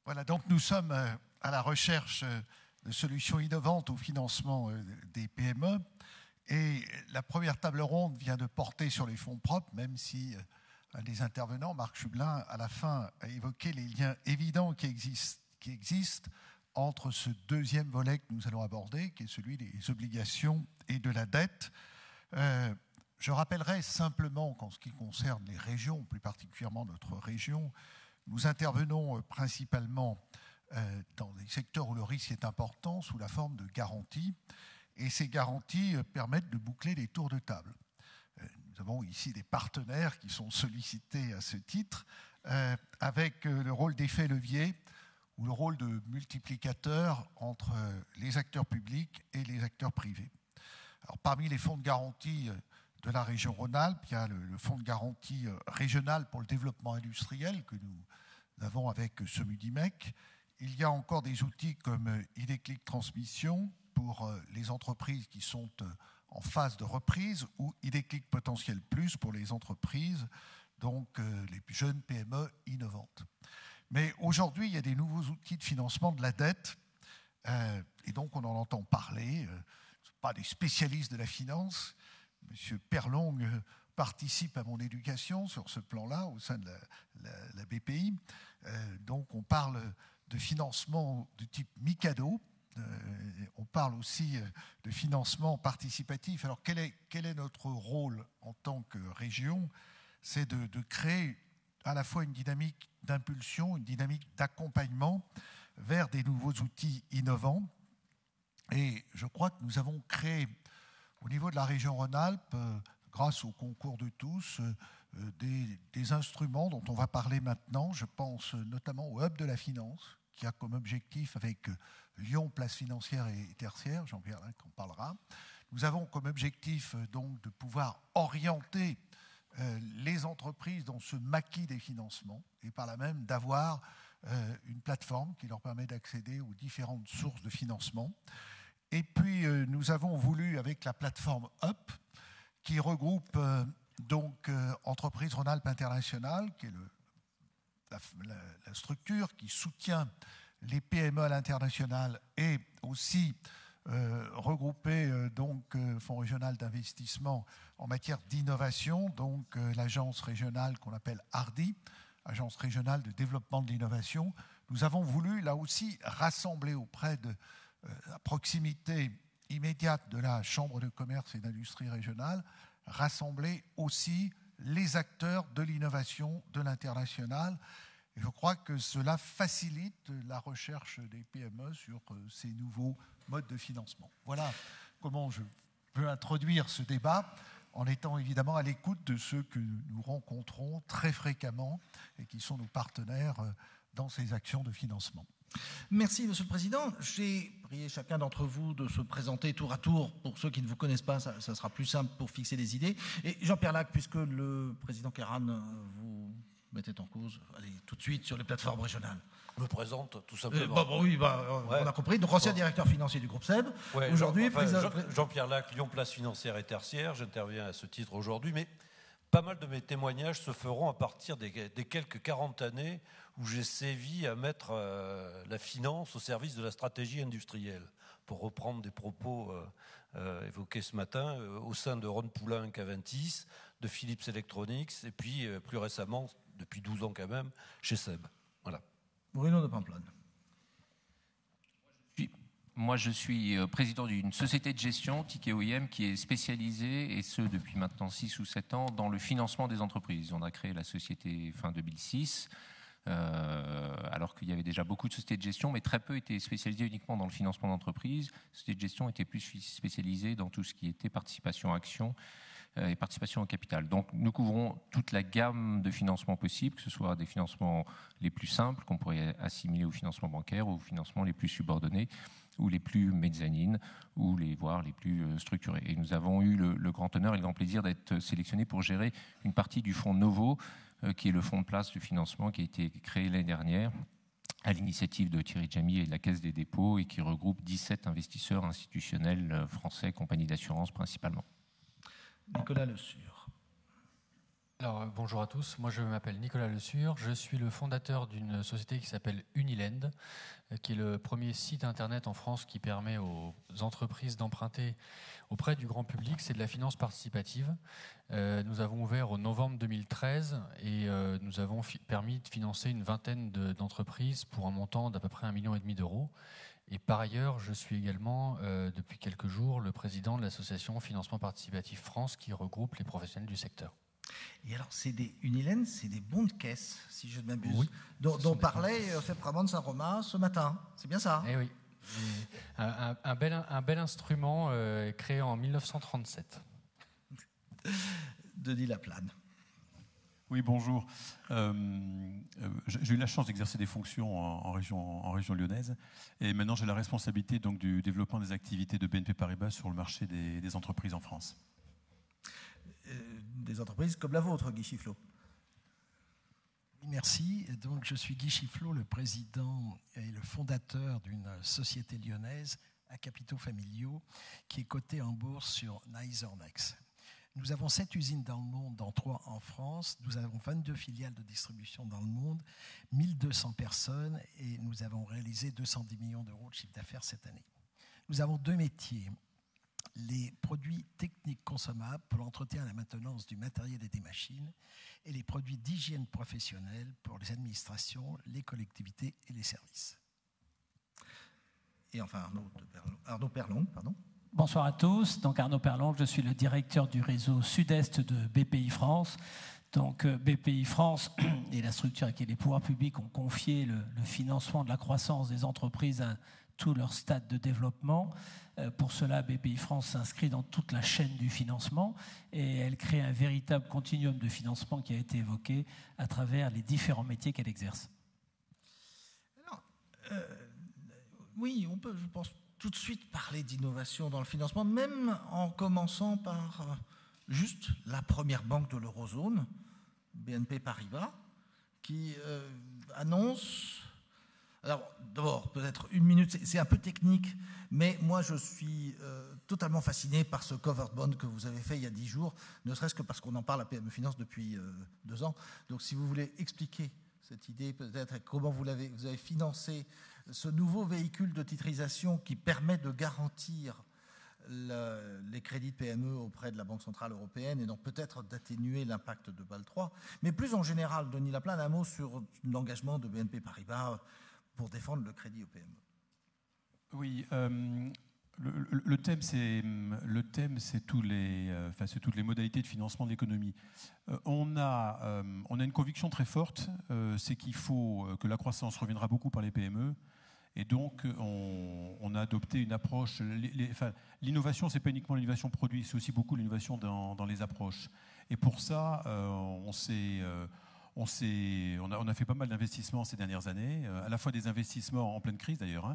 Voilà, donc nous sommes à la recherche de solutions innovantes au financement des PME. Et la première table ronde vient de porter sur les fonds propres, même si un des intervenants, Marc Chublin, à la fin a évoqué les liens évidents qui existent entre ce deuxième volet que nous allons aborder, qui est celui des obligations et de la dette. Je rappellerai simplement qu'en ce qui concerne les régions, plus particulièrement notre région, nous intervenons principalement dans des secteurs où le risque est important, sous la forme de garanties. Et ces garanties permettent de boucler les tours de table. Nous avons ici des partenaires qui sont sollicités à ce titre, avec le rôle d'effet levier ou le rôle de multiplicateur entre les acteurs publics et les acteurs privés. Alors, parmi les fonds de garantie de la région Rhône-Alpes, il y a le fonds de garantie régional pour le développement industriel que nous avons avec Semudimec. Il y a encore des outils comme Idéclic Transmission pour les entreprises qui sont en phase de reprise ou Idéclic Potentiel Plus pour les entreprises, donc les jeunes PME innovantes. Mais aujourd'hui, il y a des nouveaux outils de financement de la dette et donc on en entend parler. Ce sont pas des spécialistes de la finance. Monsieur Perlong participe à mon éducation sur ce plan-là au sein de la BPI. Donc on parle de financement de type Mikado. On parle aussi de financement participatif. Alors quel est notre rôle en tant que région? C'est de créer à la fois une dynamique d'impulsion, une dynamique d'accompagnement vers des nouveaux outils innovants. Et je crois que nous avons créé au niveau de la région Rhône-Alpes, grâce au concours de tous, des instruments dont on va parler maintenant. Je pense notamment au Hub de la finance, qui a comme objectif, avec Lyon, place financière et tertiaire, Jean-Pierre en parlera. Nous avons comme objectif donc de pouvoir orienter les entreprises dans ce maquis des financements et par là même d'avoir une plateforme qui leur permet d'accéder aux différentes sources de financement. Et puis nous avons voulu, avec la plateforme UP, qui regroupe donc Entreprises Rhône-Alpes International, qui est la structure qui soutient les PME à l'international et aussi regrouper donc Fonds régional d'investissement en matière d'innovation, donc l'agence régionale qu'on appelle ARDI, Agence régionale de développement de l'innovation. Nous avons voulu là aussi rassembler auprès de la proximité immédiate de la Chambre de commerce et d'industrie régionale, rassembler aussi les acteurs de l'innovation de l'international. Et je crois que cela facilite la recherche des PME sur ces nouveaux modes de financement. Voilà comment je veux introduire ce débat, en étant évidemment à l'écoute de ceux que nous rencontrons très fréquemment et qui sont nos partenaires dans ces actions de financement. Merci, Monsieur le Président. J'ai prié chacun d'entre vous de se présenter tour à tour. Pour ceux qui ne vous connaissent pas, ça sera plus simple pour fixer des idées. Et Jean-Pierre Lac, puisque le Président Kéran vous mettait en cause, allez tout de suite sur les plateformes régionales. Je me présente tout simplement. Ouais. On a compris. Donc, ancien directeur financier du groupe SEB. Ouais, aujourd'hui, Jean-Pierre Lac, Lyon Place Financière et Tertiaire. J'interviens à ce titre aujourd'hui, mais pas mal de mes témoignages se feront à partir des quelques 40 années où j'ai sévi à mettre la finance au service de la stratégie industrielle, pour reprendre des propos évoqués ce matin, au sein de Ron Poulain Caventis, de Philips Electronics, et puis plus récemment, depuis 12 ans quand même, chez SEB. Voilà. Bruno de Pamplonne. Moi, je suis président d'une société de gestion, Ticket OIM, qui est spécialisée, et ce depuis maintenant 6 ou 7 ans, dans le financement des entreprises. On a créé la société fin 2006, alors qu'il y avait déjà beaucoup de sociétés de gestion, mais très peu étaient spécialisées uniquement dans le financement d'entreprises. Les sociétés de gestion étaient plus spécialisées dans tout ce qui était participation action et participation au capital. Donc nous couvrons toute la gamme de financements possibles, que ce soit des financements les plus simples, qu'on pourrait assimiler aux financements bancaires, ou aux financements les plus subordonnés, ou les plus mezzanines, ou voire les plus structurés. Et nous avons eu le grand honneur et le grand plaisir d'être sélectionnés pour gérer une partie du fonds Novo, qui est le fonds de place de financement qui a été créé l'année dernière à l'initiative de Thierry Jamy et de la Caisse des dépôts, et qui regroupe 17 investisseurs institutionnels français, compagnies d'assurance principalement. Nicolas Le Sur. Alors, bonjour à tous, moi je m'appelle Nicolas Le Sur, je suis le fondateur d'une société qui s'appelle Unilend, qui est le premier site internet en France qui permet aux entreprises d'emprunter auprès du grand public. C'est de la finance participative. Nous avons ouvert en novembre 2013 et nous avons permis de financer une vingtaine d'entreprises pour un montant d'à peu près 1,5 million d'euros. Et par ailleurs, je suis également, depuis quelques jours, le président de l'association Financement Participatif France qui regroupe les professionnels du secteur. Et alors, Unilend, c'est des bons de caisse, si je ne m'abuse, oui, dont parlait Feb Ramon Saint-Romain ce matin. C'est bien ça? Eh oui. Un bel instrument créé en 1937. Denis Laplane. Oui, bonjour. J'ai eu la chance d'exercer des fonctions en région lyonnaise. Et maintenant, j'ai la responsabilité donc, du développement des activités de BNP Paribas sur le marché des entreprises en France. Des entreprises comme la vôtre, Guy Chifflot. Merci. Donc, je suis Guy Chifflot, le président et le fondateur d'une société lyonnaise à capitaux familiaux qui est cotée en bourse sur Euronext. Nous avons 7 usines dans le monde, dont 3 en France. Nous avons 22 filiales de distribution dans le monde, 1200 personnes et nous avons réalisé 210 millions d'euros de chiffre d'affaires cette année. Nous avons 2 métiers. Les produits techniques consommables pour l'entretien et la maintenance du matériel et des machines et les produits d'hygiène professionnelle pour les administrations, les collectivités et les services. Et enfin Arnaud Perlon, pardon. Bonsoir à tous. Donc Arnaud Perlon, je suis le directeur du réseau Sud-Est de BPI France. Donc BPI France est la structure à laquelle les pouvoirs publics ont confié le financement de la croissance des entreprises à tous leurs stades de développement. Pour cela, BPI France s'inscrit dans toute la chaîne du financement et elle crée un véritable continuum de financement qui a été évoqué à travers les différents métiers qu'elle exerce. Alors, oui, on peut, je pense, tout de suite parler d'innovation dans le financement, même en commençant par juste la première banque de l'eurozone, BNP Paribas, qui annonce... Alors, d'abord, peut-être une minute, c'est un peu technique, mais moi, je suis totalement fasciné par ce covered bond que vous avez fait il y a 10 jours, ne serait-ce que parce qu'on en parle à PME Finance depuis 2 ans. Donc, si vous voulez expliquer cette idée, peut-être comment vous avez financé ce nouveau véhicule de titrisation qui permet de garantir les crédits de PME auprès de la Banque Centrale Européenne et donc peut-être d'atténuer l'impact de Bâle III. Mais plus en général, Denis Laplane, un mot sur l'engagement de BNP Paribas pour défendre le crédit aux PME. Oui, le thème, c'est toutes les modalités de financement de l'économie. On a une conviction très forte, c'est qu'il faut que la croissance reviendra beaucoup par les PME. Et donc, on a adopté une approche. L'innovation, c'est pas uniquement l'innovation produit, c'est aussi beaucoup l'innovation dans les approches. Et pour ça, on a fait pas mal d'investissements ces dernières années, à la fois des investissements en pleine crise d'ailleurs,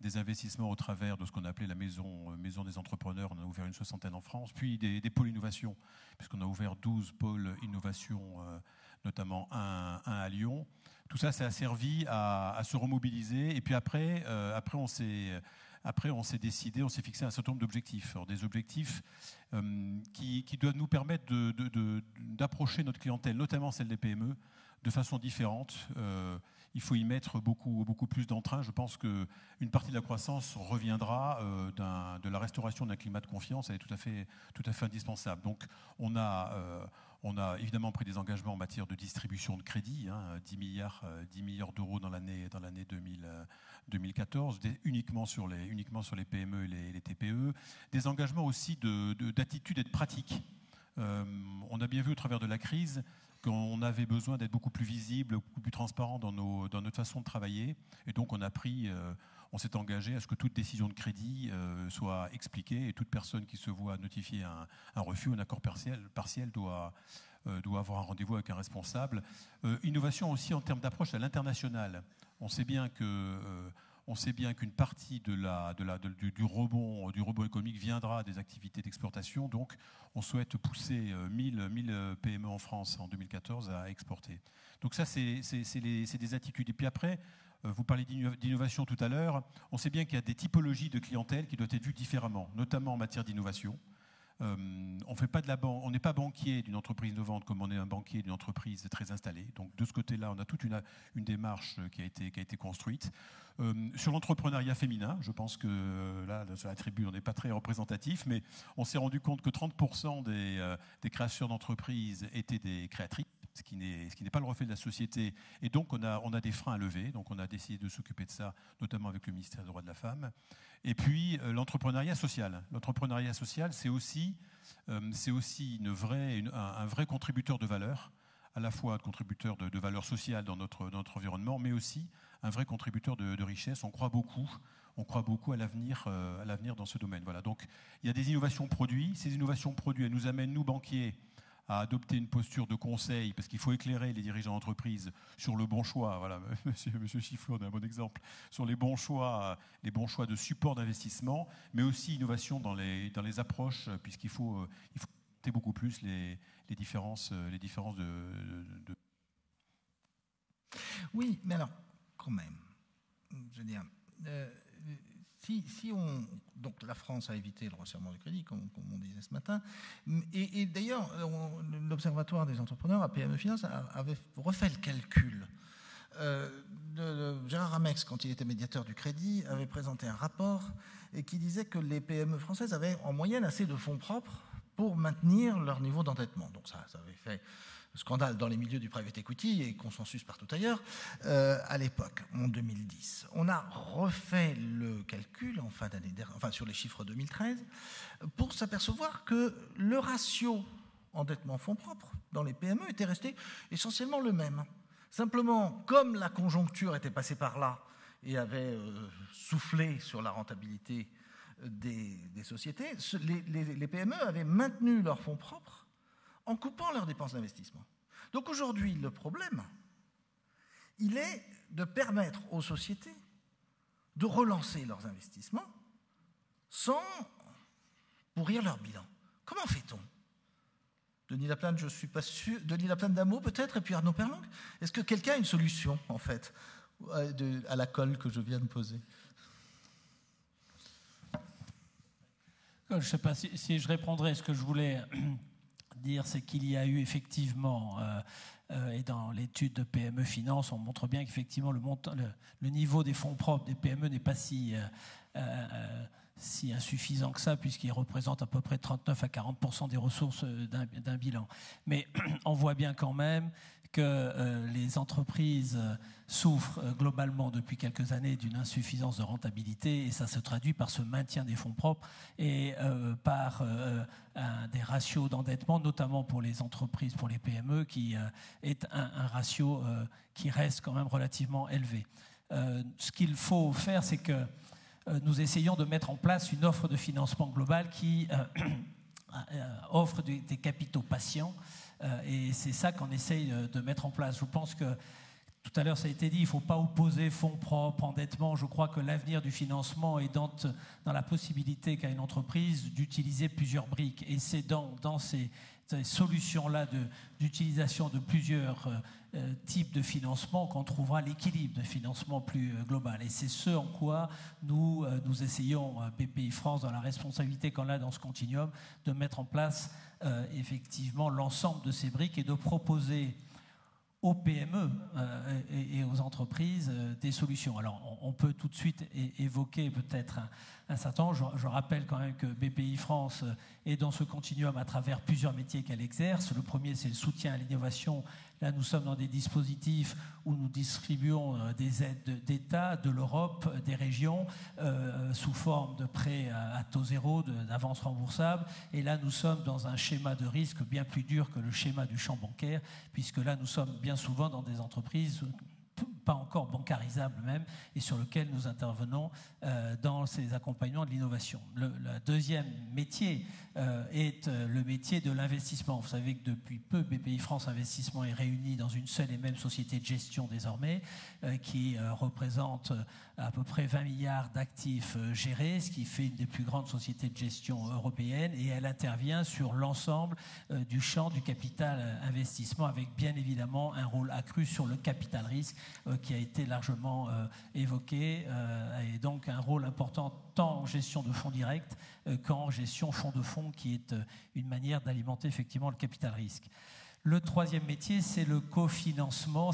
des investissements au travers de ce qu'on a appelé la maison des entrepreneurs. On a ouvert une 60aine en France, puis des pôles innovation, puisqu'on a ouvert 12 pôles innovation, notamment un à Lyon. Tout ça, ça a servi à se remobiliser. Et puis après on s'est décidé, on s'est fixé un certain nombre d'objectifs. Alors, des objectifs qui doivent nous permettre d'approcher notre clientèle, notamment celle des PME, de façon différente. Il faut y mettre beaucoup plus d'entrain. Je pense qu'une partie de la croissance reviendra de la restauration d'un climat de confiance. Elle est tout à fait indispensable. Donc, on a évidemment pris des engagements en matière de distribution de crédit, 10 milliards d'euros dans l'année 2014, uniquement sur les PME et les TPE. Des engagements aussi d'attitude et de pratique. On a bien vu au travers de la crise qu'on avait besoin d'être beaucoup plus visible, beaucoup plus transparent dans notre façon de travailler. Et donc, on s'est engagé à ce que toute décision de crédit soit expliquée et toute personne qui se voit notifier un refus, un accord partiel doit avoir un rendez-vous avec un responsable. Innovation aussi en termes d'approche à l'international. On sait bien qu'une partie du rebond économique viendra des activités d'exportation. Donc, on souhaite pousser 1000 PME en France en 2014 à exporter. Donc ça, c'est des attitudes. Et puis après, vous parlez d'innovation tout à l'heure. On sait bien qu'il y a des typologies de clientèle qui doivent être vues différemment, notamment en matière d'innovation. On fait pas de la banque, on n'est pas banquier d'une entreprise innovante comme on est un banquier d'une entreprise très installée. Donc de ce côté-là, on a toute une démarche qui a été construite. Sur l'entrepreneuriat féminin, je pense que là, sur la tribune, on n'est pas très représentatif, mais on s'est rendu compte que 30% des créations d'entreprises étaient des créatrices, ce qui n'est pas le reflet de la société. Et donc, on a des freins à lever. Donc, on a décidé de s'occuper de ça, notamment avec le ministère des Droits de la Femme. Et puis, l'entrepreneuriat social. L'entrepreneuriat social, c'est aussi un vrai contributeur de valeur, à la fois contributeur de valeur sociale dans notre environnement, mais aussi un vrai contributeur de richesse. On croit beaucoup à l'avenir dans ce domaine. Voilà. Donc, il y a des innovations produits. Ces innovations produits, elles nous amènent, nous, banquiers, à adopter une posture de conseil, parce qu'il faut éclairer les dirigeants d'entreprise sur le bon choix. Voilà, monsieur Chifflot, on a un bon exemple, sur les bons choix de support d'investissement, mais aussi innovation dans les approches, puisqu'il faut beaucoup plus les différences de... Oui, mais alors, quand même, je veux dire, donc la France a évité le resserrement du crédit, comme on disait ce matin, et d'ailleurs, l'Observatoire des entrepreneurs à PME Finance avait refait le calcul. Gérard Ramex, quand il était médiateur du crédit, avait présenté un rapport et qui disait que les PME françaises avaient en moyenne assez de fonds propres pour maintenir leur niveau d'endettement. Donc ça avait fait scandale dans les milieux du private equity et consensus partout ailleurs à l'époque, en 2010. On a refait le calcul en fin d'année dernière, enfin sur les chiffres 2013, pour s'apercevoir que le ratio endettement-fonds propres dans les PME était resté essentiellement le même. Simplement, comme la conjoncture était passée par là et avait soufflé sur la rentabilité des sociétés, les PME avaient maintenu leurs fonds propres en coupant leurs dépenses d'investissement. Donc aujourd'hui, le problème, il est de permettre aux sociétés de relancer leurs investissements sans pourrir leur bilan. Comment fait-on ? Denis Laplane, je ne suis pas sûr. Denis Laplane d'Amo, peut-être, et puis Arnaud Perlong. Est-ce que quelqu'un a une solution, en fait, à la colle que je viens de poser ? Je ne sais pas si je répondrai. Ce que je voulais dire, c'est qu'il y a eu effectivement, et dans l'étude de PME Finance, on montre bien qu'effectivement le niveau des fonds propres des PME n'est pas si insuffisant que ça, puisqu'il représente à peu près 39 à 40% des ressources d'un bilan. Mais on voit bien quand même que les entreprises souffrent globalement depuis quelques années d'une insuffisance de rentabilité, et ça se traduit par ce maintien des fonds propres et par des ratios d'endettement, notamment pour les entreprises, pour les PME, qui est un ratio qui reste quand même relativement élevé. Ce qu'il faut faire, c'est que nous essayons de mettre en place une offre de financement globale qui offre des capitaux patients, et c'est ça qu'on essaye de mettre en place. Je pense que tout à l'heure ça a été dit, il ne faut pas opposer fonds propres, endettement. Je crois que l'avenir du financement est dans la possibilité qu'a une entreprise d'utiliser plusieurs briques, et c'est dans ces solutions-là d'utilisation de plusieurs types de financement qu'on trouvera l'équilibre de financement plus global. Et c'est ce en quoi nous essayons, BPI France, dans la responsabilité qu'on a dans ce continuum, de mettre en place effectivement l'ensemble de ces briques et de proposer aux PME et aux entreprises des solutions. Alors, on peut tout de suite évoquer peut-être un certain nombre. Je rappelle quand même que BPI France est dans ce continuum à travers plusieurs métiers qu'elle exerce. Le premier, c'est le soutien à l'innovation. Là, nous sommes dans des dispositifs où nous distribuons des aides d'État, de l'Europe, des régions, sous forme de prêts à taux zéro, d'avances remboursables. Et là, nous sommes dans un schéma de risque bien plus dur que le schéma du champ bancaire, puisque là, nous sommes bien souvent dans des entreprises pas encore bancarisables même, et sur lequel nous intervenons dans ces accompagnements de l'innovation. Le deuxième métier est le métier de l'investissement. Vous savez que depuis peu, BPI France Investissement est réuni dans une seule et même société de gestion désormais, qui représente à peu près 20 milliards d'actifs gérés, ce qui fait une des plus grandes sociétés de gestion européennes, et elle intervient sur l'ensemble du champ du capital investissement, avec bien évidemment un rôle accru sur le capital risque, qui a été largement évoqué, et donc un rôle important tant en gestion de fonds directs qu'en gestion fonds de fonds, qui est une manière d'alimenter effectivement le capital risque. Le troisième métier, c'est le cofinancement.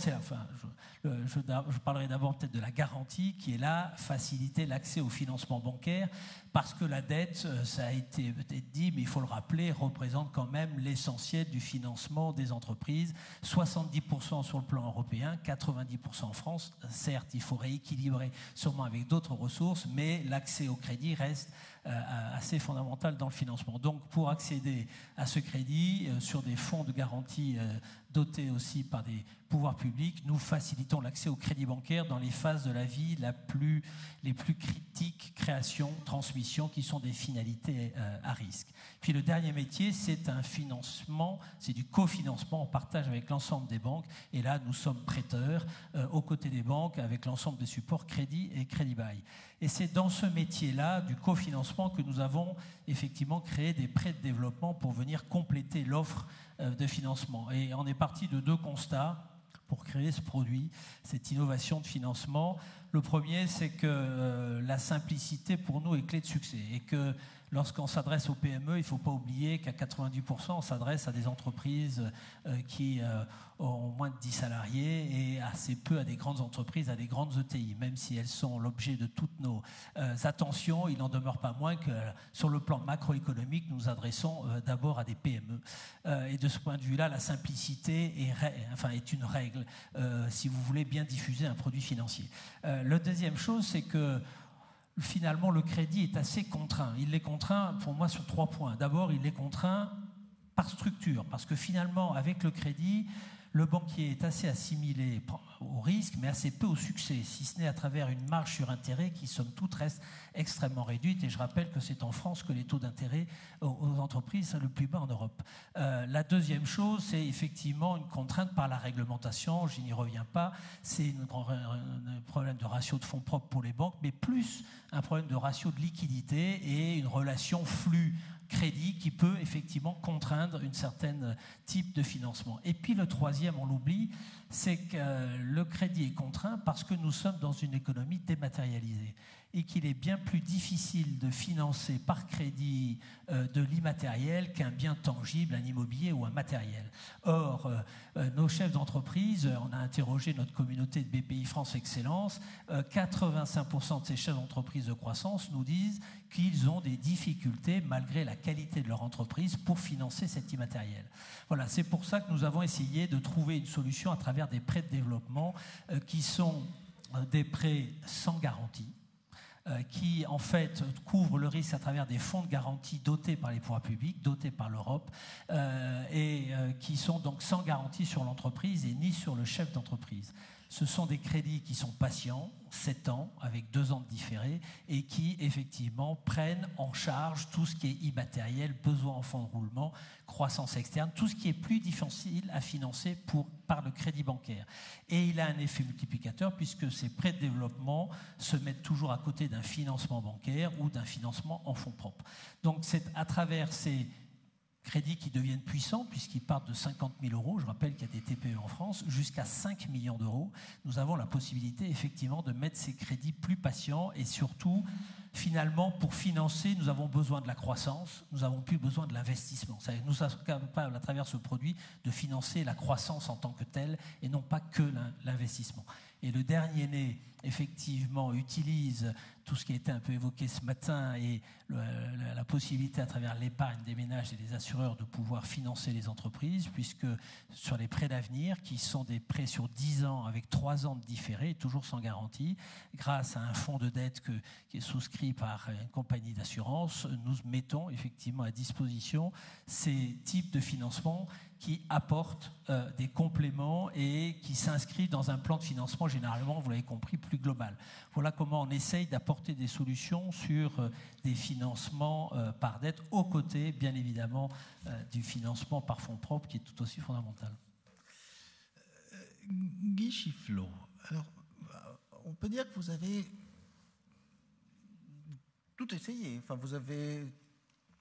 Je parlerai d'abord peut-être de la garantie, qui est là, faciliter l'accès au financement bancaire, parce que la dette, ça a été peut-être dit, mais il faut le rappeler, représente quand même l'essentiel du financement des entreprises. 70% sur le plan européen, 90% en France. Certes, il faut rééquilibrer sûrement avec d'autres ressources, mais l'accès au crédit reste assez fondamental dans le financement. Donc, pour accéder à ce crédit sur des fonds de garantie dotés aussi par des pouvoirs publics, nous facilitons l'accès au crédit bancaire dans les phases de la vie les plus critiques, création, transmission, qui sont des finalités à risque. Puis le dernier métier, c'est un financement, c'est du cofinancement en partage avec l'ensemble des banques. Et là, nous sommes prêteurs aux côtés des banques avec l'ensemble des supports crédit et crédit bail. Et c'est dans ce métier-là, du cofinancement, que nous avons effectivement créé des prêts de développement pour venir compléter l'offre de financement. Et on est parti de deux constats pour créer ce produit, cette innovation de financement. Le premier, c'est que la simplicité pour nous est clé de succès, et que lorsqu'on s'adresse aux PME, il ne faut pas oublier qu'à 90%, on s'adresse à des entreprises qui ont moins de 10 salariés, et assez peu à des grandes entreprises, à des grandes ETI. Même si elles sont l'objet de toutes nos attentions, il n'en demeure pas moins que sur le plan macroéconomique, nous nous adressons d'abord à des PME. Et de ce point de vue-là, la simplicité est une règle si vous voulez bien diffuser un produit financier. La deuxième chose, c'est que finalement, le crédit est assez contraint. Il est contraint, pour moi, sur 3 points. D'abord, il est contraint par structure, parce que finalement, avec le crédit, le banquier est assez assimilé au risque, mais assez peu au succès, si ce n'est à travers une marge sur intérêt qui, somme toute, reste extrêmement réduite. Et je rappelle que c'est en France que les taux d'intérêt aux entreprises sont le plus bas en Europe. La deuxième chose, c'est effectivement une contrainte par la réglementation. Je n'y reviens pas. C'est un problème de ratio de fonds propres pour les banques, mais plus un problème de ratio de liquidité et une relation flux crédit qui peut effectivement contraindre une certaine type de financement. Et puis le troisième, on l'oublie, c'est que le crédit est contraint parce que nous sommes dans une économie dématérialisée et qu'il est bien plus difficile de financer par crédit de l'immatériel qu'un bien tangible, un immobilier ou un matériel. Or, nos chefs d'entreprise, on a interrogé notre communauté de BPI France Excellence, 85% de ces chefs d'entreprise de croissance nous disent qu'ils ont des difficultés, malgré la qualité de leur entreprise, pour financer cet immatériel. Voilà, c'est pour ça que nous avons essayé de trouver une solution à travers des prêts de développement qui sont des prêts sans garantie, qui en fait couvrent le risque à travers des fonds de garantie dotés par les pouvoirs publics, dotés par l'Europe, et qui sont donc sans garantie sur l'entreprise et ni sur le chef d'entreprise. Ce sont des crédits qui sont patients, 7 ans, avec 2 ans de différé, et qui, effectivement, prennent en charge tout ce qui est immatériel, besoin en fonds de roulement, croissance externe, tout ce qui est plus difficile à financer par le crédit bancaire. Et il a un effet multiplicateur, puisque ces prêts de développement se mettent toujours à côté d'un financement bancaire ou d'un financement en fonds propres. Donc, c'est à travers ces crédits qui deviennent puissants, puisqu'ils partent de 50 000 euros, je rappelle qu'il y a des TPE en France, jusqu'à 5 millions d'euros, nous avons la possibilité effectivement de mettre ces crédits plus patients, et surtout, finalement, pour financer, nous avons besoin de la croissance, nous n'avons plus besoin de l'investissement. Nous sommes capables, à travers ce produit, de financer la croissance en tant que telle, et non pas que l'investissement. Et le dernier né, effectivement, utilise tout ce qui a été un peu évoqué ce matin et la possibilité à travers l'épargne des ménages et des assureurs de pouvoir financer les entreprises, puisque sur les prêts d'avenir, qui sont des prêts sur 10 ans avec 3 ans de différé, toujours sans garantie, grâce à un fonds de dette qui est souscrit par une compagnie d'assurance, nous mettons effectivement à disposition ces types de financement qui apportent des compléments et qui s'inscrivent dans un plan de financement généralement, vous l'avez compris, plus global. Voilà comment on essaye d'apporter des solutions sur des financements par dette, aux côtés, bien évidemment, du financement par fonds propres, qui est tout aussi fondamental. Guy Chifflot, alors, on peut dire que vous avez tout essayé. Enfin, vous avez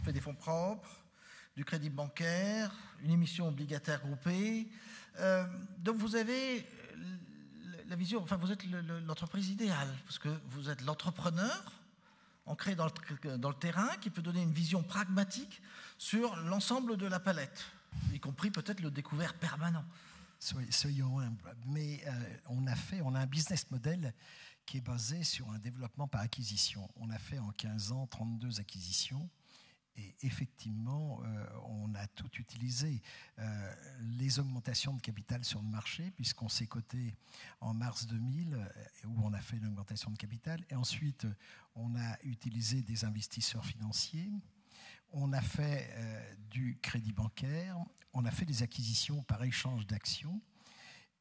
fait des fonds propres, du crédit bancaire, une émission obligataire groupée. Donc vous avez la vision, enfin vous êtes l'entreprise idéale, parce que vous êtes l'entrepreneur ancré dans le terrain qui peut donner une vision pragmatique sur l'ensemble de la palette, y compris peut-être le découvert permanent. Soyons humbles, mais on a un business model qui est basé sur un développement par acquisition. On a fait en 15 ans 32 acquisitions. Et effectivement, on a tout utilisé. Les augmentations de capital sur le marché, puisqu'on s'est coté en mars 2000, où on a fait une augmentation de capital. Et ensuite, on a utilisé des investisseurs financiers. On a fait du crédit bancaire. On a fait des acquisitions par échange d'actions.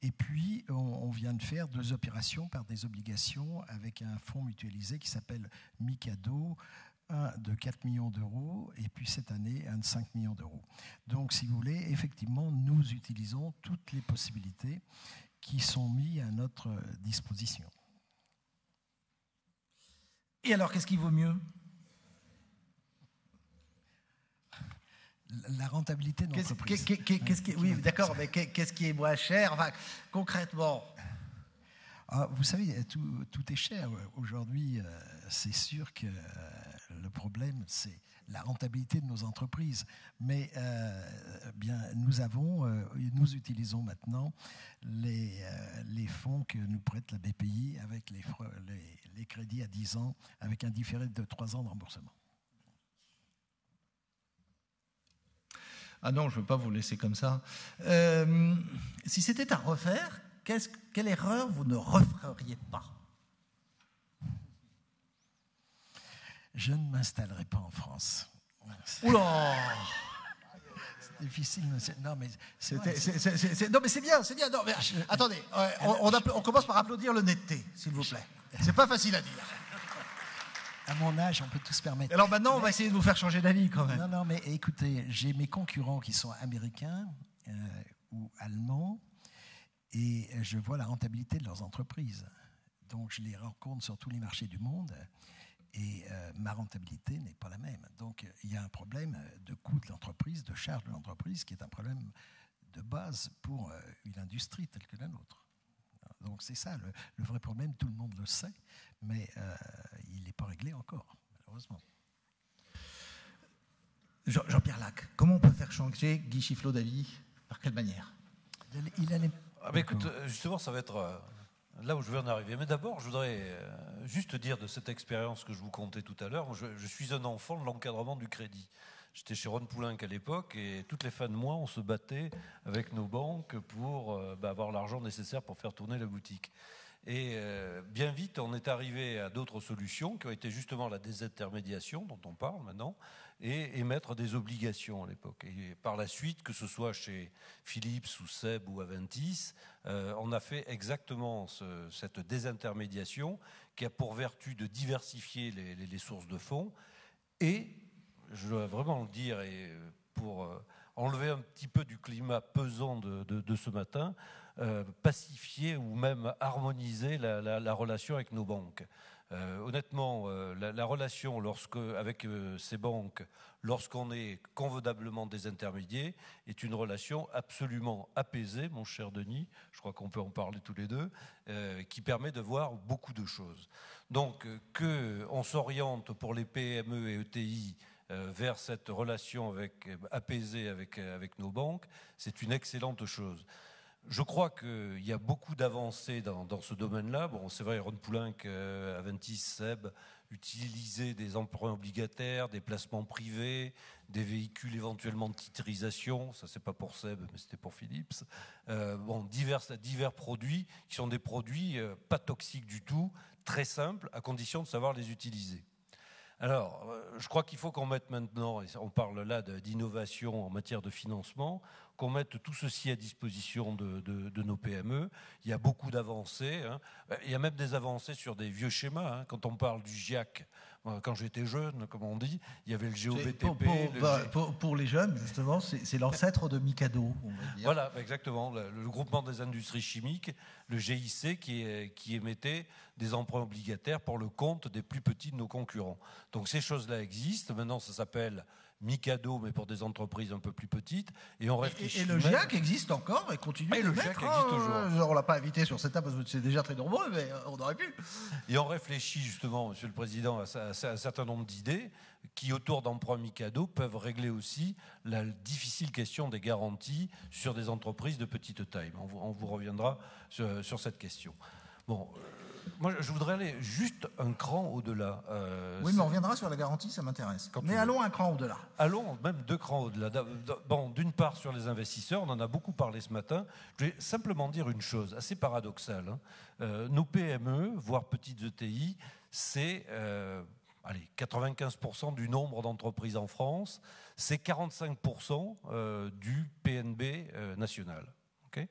Et puis, on vient de faire 2 opérations par des obligations avec un fonds mutualisé qui s'appelle Mikado, un de 4 millions d'euros, et puis cette année, un de 5 millions d'euros. Donc, si vous voulez, effectivement, nous utilisons toutes les possibilités qui sont mises à notre disposition. Et alors, qu'est-ce qui vaut mieux ? La rentabilité de l'entreprise. Oui, d'accord, mais qu'est-ce qui est moins cher, enfin, concrètement ? Vous savez, tout est cher. Aujourd'hui, c'est sûr que le problème, c'est la rentabilité de nos entreprises. Mais bien, nous utilisons maintenant les fonds que nous prête la BPI avec les crédits à 10 ans, avec un différé de 3 ans de remboursement. Ah non, je ne veux pas vous laisser comme ça. Si c'était à refaire, quelle erreur vous ne referiez pas ? Je ne m'installerai pas en France. Oula ! C'est difficile, monsieur. Non, mais c'est bien. Non, mais, attendez, on commence par applaudir l'honnêteté, s'il vous plaît. C'est pas facile à dire. À mon âge, on peut tout se permettre. Alors maintenant, on va essayer de vous faire changer d'avis quand même. Non, mais écoutez, j'ai mes concurrents qui sont américains ou allemands, et je vois la rentabilité de leurs entreprises. Donc, je les rencontre sur tous les marchés du monde, et ma rentabilité n'est pas la même. Donc, il y a un problème de coût de l'entreprise, de charge de l'entreprise, qui est un problème de base pour une industrie telle que la nôtre. Donc, c'est ça le vrai problème, tout le monde le sait, mais il n'est pas réglé encore, malheureusement. Jean-Pierre Lac, comment on peut faire changer Guy Chiflot d'avis ? Par quelle manière ? Écoute, justement, ça va être là où je veux en arriver. Mais d'abord, je voudrais juste dire de cette expérience que je vous contais tout à l'heure. Je suis un enfant de l'encadrement du crédit. J'étais chez Ron Poulenc à l'époque, et toutes les fins de mois, on se battait avec nos banques pour avoir l'argent nécessaire pour faire tourner la boutique. Et bien vite, on est arrivé à d'autres solutions qui ont été justement la désintermédiation, dont on parle maintenant, et émettre des obligations à l'époque. Et par la suite, que ce soit chez Philips ou Seb ou Aventis, on a fait exactement cette désintermédiation qui a pour vertu de diversifier les sources de fonds. Et, je dois vraiment le dire, et pour enlever un petit peu du climat pesant de ce matin, pacifier ou même harmoniser la relation avec nos banques. Honnêtement, la relation avec ces banques, lorsqu'on est convenablement désintermédié, est une relation absolument apaisée, mon cher Denis, je crois qu'on peut en parler tous les deux, qui permet de voir beaucoup de choses. Donc, qu'on s'oriente pour les PME et ETI vers cette relation apaisée avec nos banques, c'est une excellente chose. Je crois qu'il y a beaucoup d'avancées dans ce domaine-là. Bon, c'est vrai, Ron Poulenc, Aventis, Seb utilisaient des emprunts obligataires, des placements privés, des véhicules éventuellement de titrisation. Ça, c'est pas pour Seb, mais c'était pour Philips. Divers produits qui sont des produits pas toxiques du tout, très simples, à condition de savoir les utiliser. Alors, je crois qu'il faut qu'on mette maintenant, et on parle là d'innovation en matière de financement, qu'on mette tout ceci à disposition de nos PME. Il y a beaucoup d'avancées. Il y a même des avancées sur des vieux schémas. Quand on parle du GIAC, quand j'étais jeune, comme on dit, il y avait le GOBTP. Pour les jeunes, justement, c'est l'ancêtre de Mikado, on va dire. Voilà, exactement. Le groupement des industries chimiques, le GIC, qui émettait des emprunts obligataires pour le compte des plus petits de nos concurrents. Donc ces choses-là existent. Maintenant, ça s'appelle Mikado, mais pour des entreprises un peu plus petites. Et on réfléchit. Et le GIAC existe encore et continue et de le mettre. GIAC existe toujours. On l'a pas invité sur cette table parce que c'est déjà très nombreux, mais on aurait pu. Et on réfléchit justement, Monsieur le Président, à un certain nombre d'idées qui, autour d'emprunts Mikado, peuvent régler aussi la difficile question des garanties sur des entreprises de petite taille. On vous reviendra sur cette question. Bon. Moi, je voudrais aller juste un cran au-delà. Oui, mais on reviendra sur la garantie, ça m'intéresse. Mais allons un cran au-delà. Allons même 2 crans au-delà. Bon, d'une part, sur les investisseurs, on en a beaucoup parlé ce matin. Je vais simplement dire une chose assez paradoxale. Nos PME, voire petites ETI, c'est 95% du nombre d'entreprises en France, c'est 45% du PNB national. Okay ?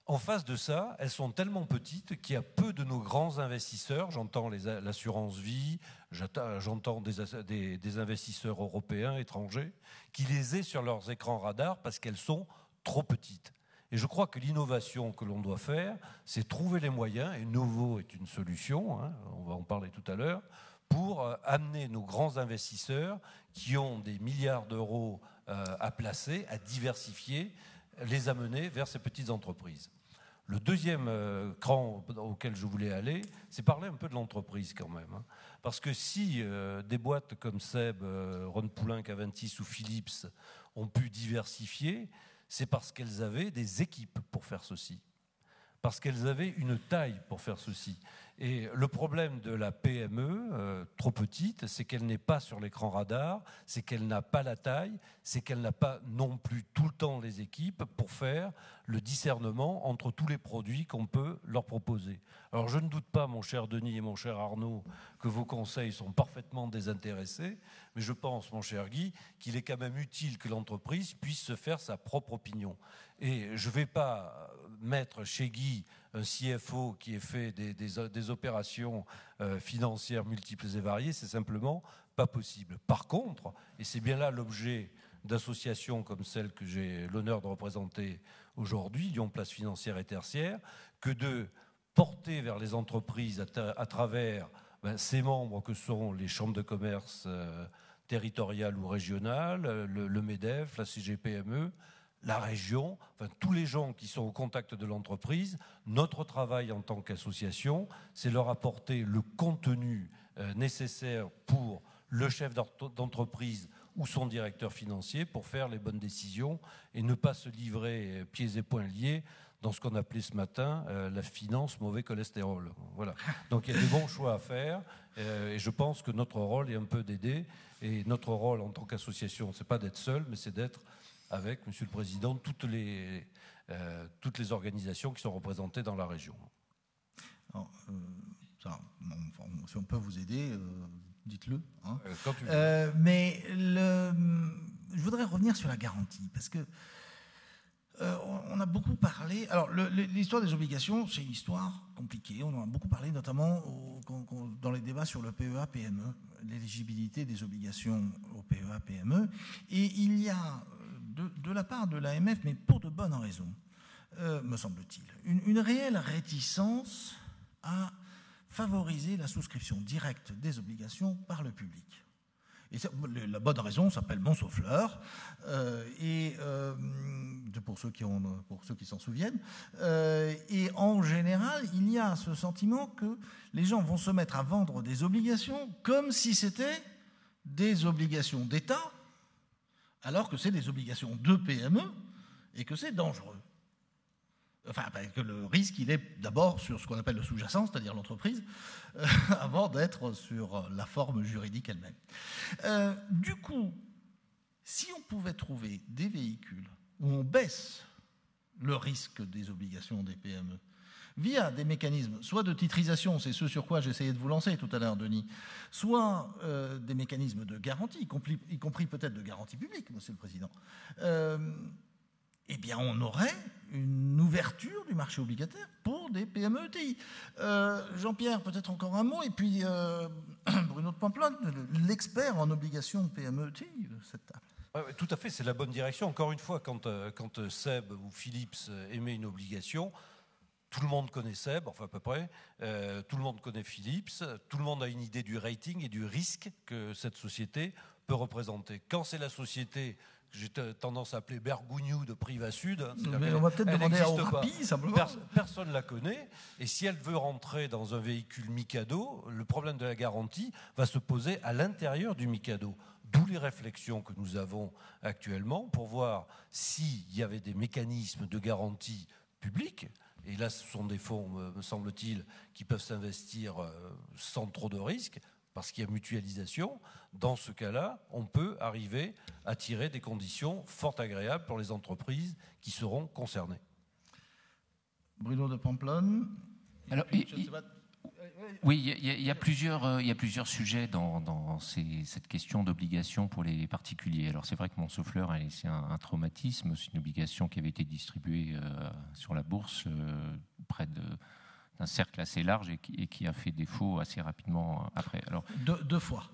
En face de ça, elles sont tellement petites qu'il y a peu de nos grands investisseurs, j'entends l'assurance vie, j'entends des investisseurs européens, étrangers, qui les aient sur leurs écrans radars parce qu'elles sont trop petites. Et je crois que l'innovation que l'on doit faire, c'est trouver les moyens, et Novo est une solution, on va en parler tout à l'heure, pour amener nos grands investisseurs qui ont des milliards d'euros à placer, à diversifier, les amener vers ces petites entreprises. Le deuxième cran auquel je voulais aller, c'est parler un peu de l'entreprise quand même. Parce que si des boîtes comme Seb, Ron Poulenc, Aventis ou Philips ont pu diversifier, c'est parce qu'elles avaient des équipes pour faire ceci. Parce qu'elles avaient une taille pour faire ceci. Et le problème de la PME, trop petite, c'est qu'elle n'est pas sur l'écran radar, c'est qu'elle n'a pas la taille, c'est qu'elle n'a pas non plus tout le temps les équipes pour faire le discernement entre tous les produits qu'on peut leur proposer. Alors je ne doute pas, mon cher Denis et mon cher Arnaud, que vos conseils sont parfaitement désintéressés, mais je pense, mon cher Guy, qu'il est quand même utile que l'entreprise puisse se faire sa propre opinion. Et je ne vais pas mettre chez Guy un CFO qui ait fait des opérations financières multiples et variées, c'est simplement pas possible. Par contre, et c'est bien là l'objet d'associations comme celle que j'ai l'honneur de représenter aujourd'hui, Lyon Place Financière et Tertiaire, que de porter vers les entreprises à travers ces membres que sont les chambres de commerce territoriales ou régionales, le MEDEF, la CGPME, la région, enfin tous les gens qui sont au contact de l'entreprise. Notre travail en tant qu'association, c'est leur apporter le contenu nécessaire pour le chef d'entreprise ou son directeur financier pour faire les bonnes décisions et ne pas se livrer pieds et poings liés dans ce qu'on appelait ce matin la finance mauvais cholestérol. Voilà. Donc il y a des bons choix à faire et je pense que notre rôle est un peu d'aider. Et notre rôle en tant qu'association, c'est pas d'être seul, mais c'est d'être avec, Monsieur le Président, toutes les organisations qui sont représentées dans la région. Alors, si on peut vous aider, dites-le. Hein. Quand tu veux. Mais je voudrais revenir sur la garantie, parce que on a beaucoup parlé. Alors, l'histoire des obligations, c'est une histoire compliquée. On en a beaucoup parlé, notamment dans les débats sur le PEA-PME, l'éligibilité des obligations au PEA-PME. Et il y a, de la part de l'AMF, mais pour de bonnes raisons, me semble-t-il, une réelle réticence à favoriser la souscription directe des obligations par le public. Et la bonne raison s'appelle Montsauffleur, pour ceux qui s'en souviennent. Et en général, il y a ce sentiment que les gens vont se mettre à vendre des obligations comme si c'était des obligations d'État, alors que c'est des obligations de PME et que c'est dangereux. Enfin, que le risque, il est d'abord sur ce qu'on appelle le sous-jacent, c'est-à-dire l'entreprise, avant d'être sur la forme juridique elle-même. Du coup, si on pouvait trouver des véhicules où on baisse le risque des obligations des PME via des mécanismes, soit de titrisation, c'est ce sur quoi j'essayais de vous lancer tout à l'heure, Denis, soit des mécanismes de garantie, y compris peut-être de garantie publique, Monsieur le Président, eh bien, on aurait une ouverture du marché obligataire pour des PME-ETI. Jean-Pierre, peut-être encore un mot, et puis Bruno de Pamplonne, l'expert en obligations PME-ETI de cette table. Tout à fait, c'est la bonne direction. Encore une fois, quand Seb ou Philips émet une obligation, Tout le monde connaît Seb, enfin à peu près, tout le monde connaît Philips, tout le monde a une idée du rating et du risque que cette société peut représenter. Quand c'est la société que j'ai tendance à appeler Bergougnou de Privasud, hein, on va peut-être demander à Orapi, simplement. Personne ne la connaît, et si elle veut rentrer dans un véhicule Mikado, le problème de la garantie va se poser à l'intérieur du Mikado. D'où les réflexions que nous avons actuellement pour voir s'il y avait des mécanismes de garantie publique. Et là, ce sont des fonds, me semble-t-il, qui peuvent s'investir sans trop de risques, parce qu'il y a mutualisation. Dans ce cas-là, on peut arriver à tirer des conditions fort agréables pour les entreprises qui seront concernées. Bruno de Pamplonne. Alors, oui, il y a plusieurs sujets dans cette question d'obligation pour les particuliers. Alors c'est vrai que Montsouffleur a laissé un traumatisme. C'est une obligation qui avait été distribuée sur la bourse près d'un cercle assez large et qui a fait défaut assez rapidement après. Alors, deux fois.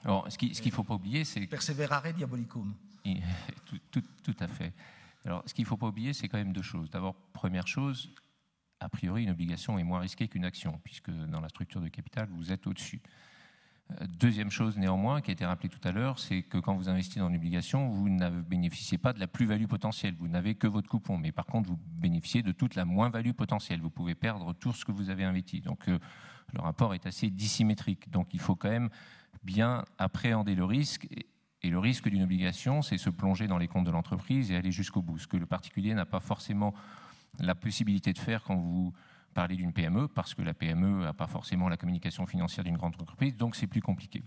Alors, ce qu'il ne faut pas oublier, c'est... Perseverare diabolicum. Tout à fait. Alors, ce qu'il ne faut pas oublier, c'est quand même deux choses. D'abord, première chose, a priori, une obligation est moins risquée qu'une action, puisque dans la structure de capital, vous êtes au-dessus. Deuxième chose, néanmoins, qui a été rappelée tout à l'heure, c'est que quand vous investissez dans une obligation, vous ne bénéficiez pas de la plus-value potentielle. Vous n'avez que votre coupon. Mais par contre, vous bénéficiez de toute la moins-value potentielle. Vous pouvez perdre tout ce que vous avez investi. Donc, le rapport est assez dissymétrique. Donc, il faut quand même bien appréhender le risque. Et le risque d'une obligation, c'est se plonger dans les comptes de l'entreprise et aller jusqu'au bout. Ce que le particulier n'a pas forcément la possibilité de faire quand vous parlez d'une PME, parce que la PME n'a pas forcément la communication financière d'une grande entreprise, donc c'est plus compliqué.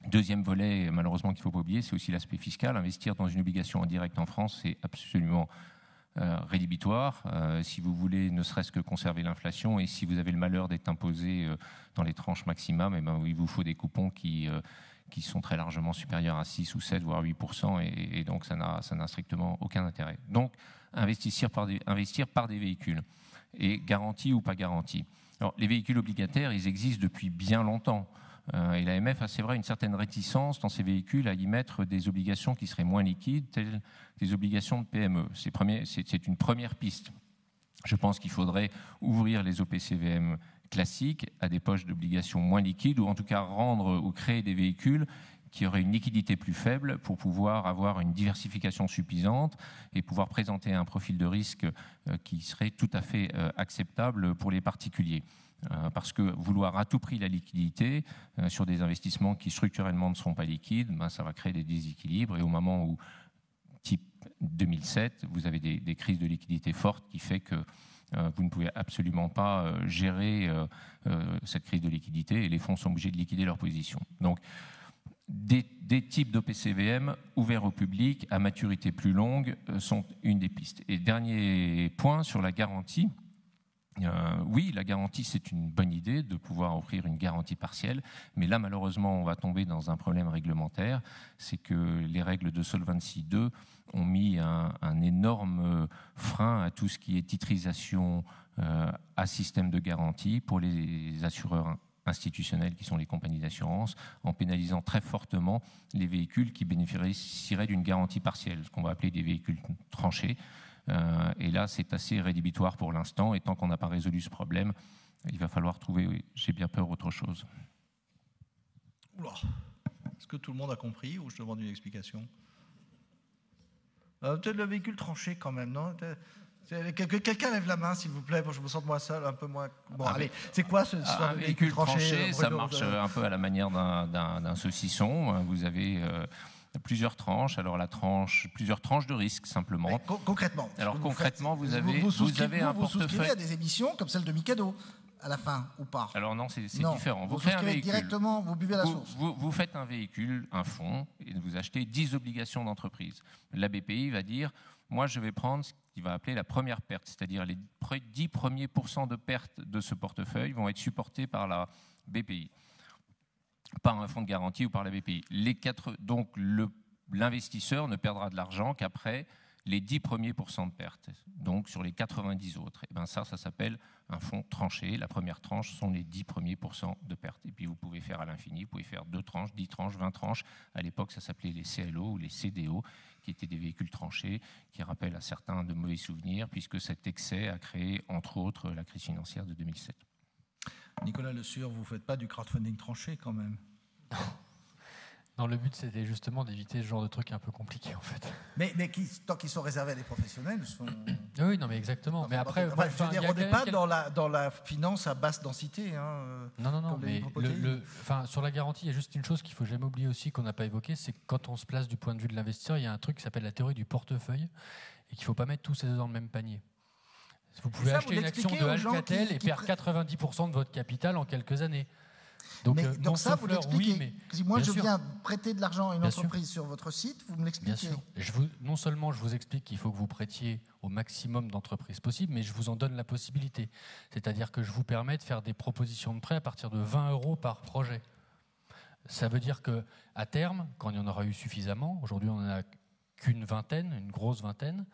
Deuxième volet, malheureusement, qu'il ne faut pas oublier, c'est aussi l'aspect fiscal. Investir dans une obligation en direct en France, c'est absolument rédhibitoire. Si vous voulez ne serait-ce que conserver l'inflation et si vous avez le malheur d'être imposé dans les tranches maximum, eh ben, il vous faut des coupons qui sont très largement supérieurs à 6 ou 7, voire 8%, et donc ça n'a strictement aucun intérêt. Donc, investir par des véhicules, et garantie ou pas garantie. Alors, les véhicules obligataires, ils existent depuis bien longtemps. Et l'AMF a, c'est vrai, une certaine réticence dans ces véhicules à y mettre des obligations qui seraient moins liquides, telles des obligations de PME. C'est une première piste. Je pense qu'il faudrait ouvrir les OPCVM classiques à des poches d'obligations moins liquides, ou en tout cas rendre ou créer des véhicules qui auraient une liquidité plus faible pour pouvoir avoir une diversification suffisante et pouvoir présenter un profil de risque qui serait tout à fait acceptable pour les particuliers. Parce que vouloir à tout prix la liquidité sur des investissements qui structurellement ne seront pas liquides, ça va créer des déséquilibres, et au moment où, type 2007, vous avez des crises de liquidité fortes qui fait que vous ne pouvez absolument pas gérer cette crise de liquidité, et les fonds sont obligés de liquider leur position. Donc, des types d'OPCVM ouverts au public à maturité plus longue sont une des pistes. Et dernier point sur la garantie. Oui, la garantie, c'est une bonne idée de pouvoir offrir une garantie partielle, mais là, malheureusement, on va tomber dans un problème réglementaire. C'est que les règles de Solvency II ont mis un énorme frein à tout ce qui est titrisation à système de garantie pour les assureurs institutionnels qui sont les compagnies d'assurance, en pénalisant très fortement les véhicules qui bénéficieraient d'une garantie partielle, ce qu'on va appeler des véhicules tranchés. Et là, c'est assez rédhibitoire pour l'instant, et tant qu'on n'a pas résolu ce problème, il va falloir trouver, oui, j'ai bien peur, autre chose. Oula. Est-ce que tout le monde a compris ou je demande une explication? Peut-être le véhicule tranché quand même, non? Quelqu'un lève la main, s'il vous plaît, pour que je me sente moins seul, un peu moins... Bon, allez, c'est quoi ce véhicule tranché? Ça marche un peu à la manière d'un saucisson. Vous avez plusieurs tranches. Alors plusieurs tranches de risque, simplement. Mais concrètement. Alors concrètement, vous avez un portefeuille. Vous souscrivez à des émissions comme celle de Mikado à la fin, ou pas? Alors non, c'est différent. Vous faites un véhicule directement, vous buvez la source. Vous faites un véhicule, un fonds, et vous achetez 10 obligations d'entreprise. La BPI va dire, moi je vais prendre ce qu'il va appeler la première perte, c'est-à-dire les 10 premiers % de perte de ce portefeuille vont être supportés par la BPI, par un fonds de garantie ou par la BPI. Donc l'investisseur ne perdra de l'argent qu'après les 10 premiers pourcents de perte. Donc sur les 90 autres, et ben ça s'appelle un fonds tranché. La première tranche sont les 10 premiers pourcents de perte. Et puis vous pouvez faire à l'infini, vous pouvez faire 2 tranches, 10 tranches, 20 tranches. À l'époque, ça s'appelait les CLO ou les CDO, qui étaient des véhicules tranchés, qui rappellent à certains de mauvais souvenirs, puisque cet excès a créé, entre autres, la crise financière de 2007. Nicolas Le Sur, vous ne faites pas du crowdfunding tranché quand même? Non, le but, c'était justement d'éviter ce genre de trucs un peu compliqués, en fait. Mais tant qu'ils sont réservés à des professionnels, sont... Oui, non, mais exactement. Mais après, on n'est pas dans la finance à basse densité. Hein, non, mais sur la garantie, il y a juste une chose qu'il ne faut jamais oublier aussi, qu'on n'a pas évoqué, c'est que quand on se place du point de vue de l'investisseur, il y a un truc qui s'appelle la théorie du portefeuille, et qu'il ne faut pas mettre tous ses œufs dans le même panier. Vous pouvez acheter une action de Alcatel et perdre 90% de votre capital en quelques années. Donc ça, vous l'expliquez. Oui, mais si moi, je viens prêter de l'argent à une entreprise sur votre site, vous me l'expliquez. Bien sûr. Non seulement je vous explique qu'il faut que vous prêtiez au maximum d'entreprises possible, mais je vous en donne la possibilité. C'est-à-dire que je vous permets de faire des propositions de prêt à partir de 20 € par projet. Ça veut dire qu'à terme, quand il y en aura eu suffisamment, aujourd'hui on n'en a qu'une vingtaine, une grosse vingtaine,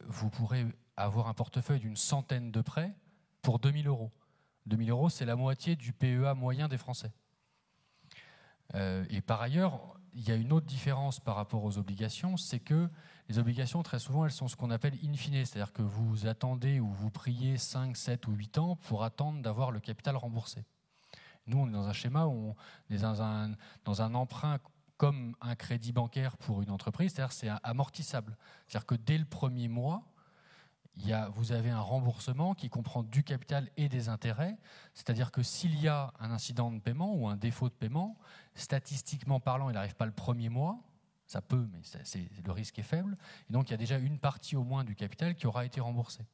vous pourrez avoir un portefeuille d'une centaine de prêts pour 2 000 €. 2 000 €, c'est la moitié du PEA moyen des Français. Et par ailleurs, il y a une autre différence par rapport aux obligations, c'est que les obligations, très souvent, elles sont ce qu'on appelle in fine, c'est-à-dire que vous attendez ou vous priez 5, 7 ou 8 ans pour attendre d'avoir le capital remboursé. Nous, on est dans un schéma où on est dans un emprunt comme un crédit bancaire pour une entreprise, c'est-à-dire que c'est amortissable. C'est-à-dire que dès le premier mois, vous avez un remboursement qui comprend du capital et des intérêts, c'est-à-dire que s'il y a un incident de paiement ou un défaut de paiement, statistiquement parlant, il n'arrive pas le premier mois, ça peut, mais le risque est faible, et donc il y a déjà une partie au moins du capital qui aura été remboursée.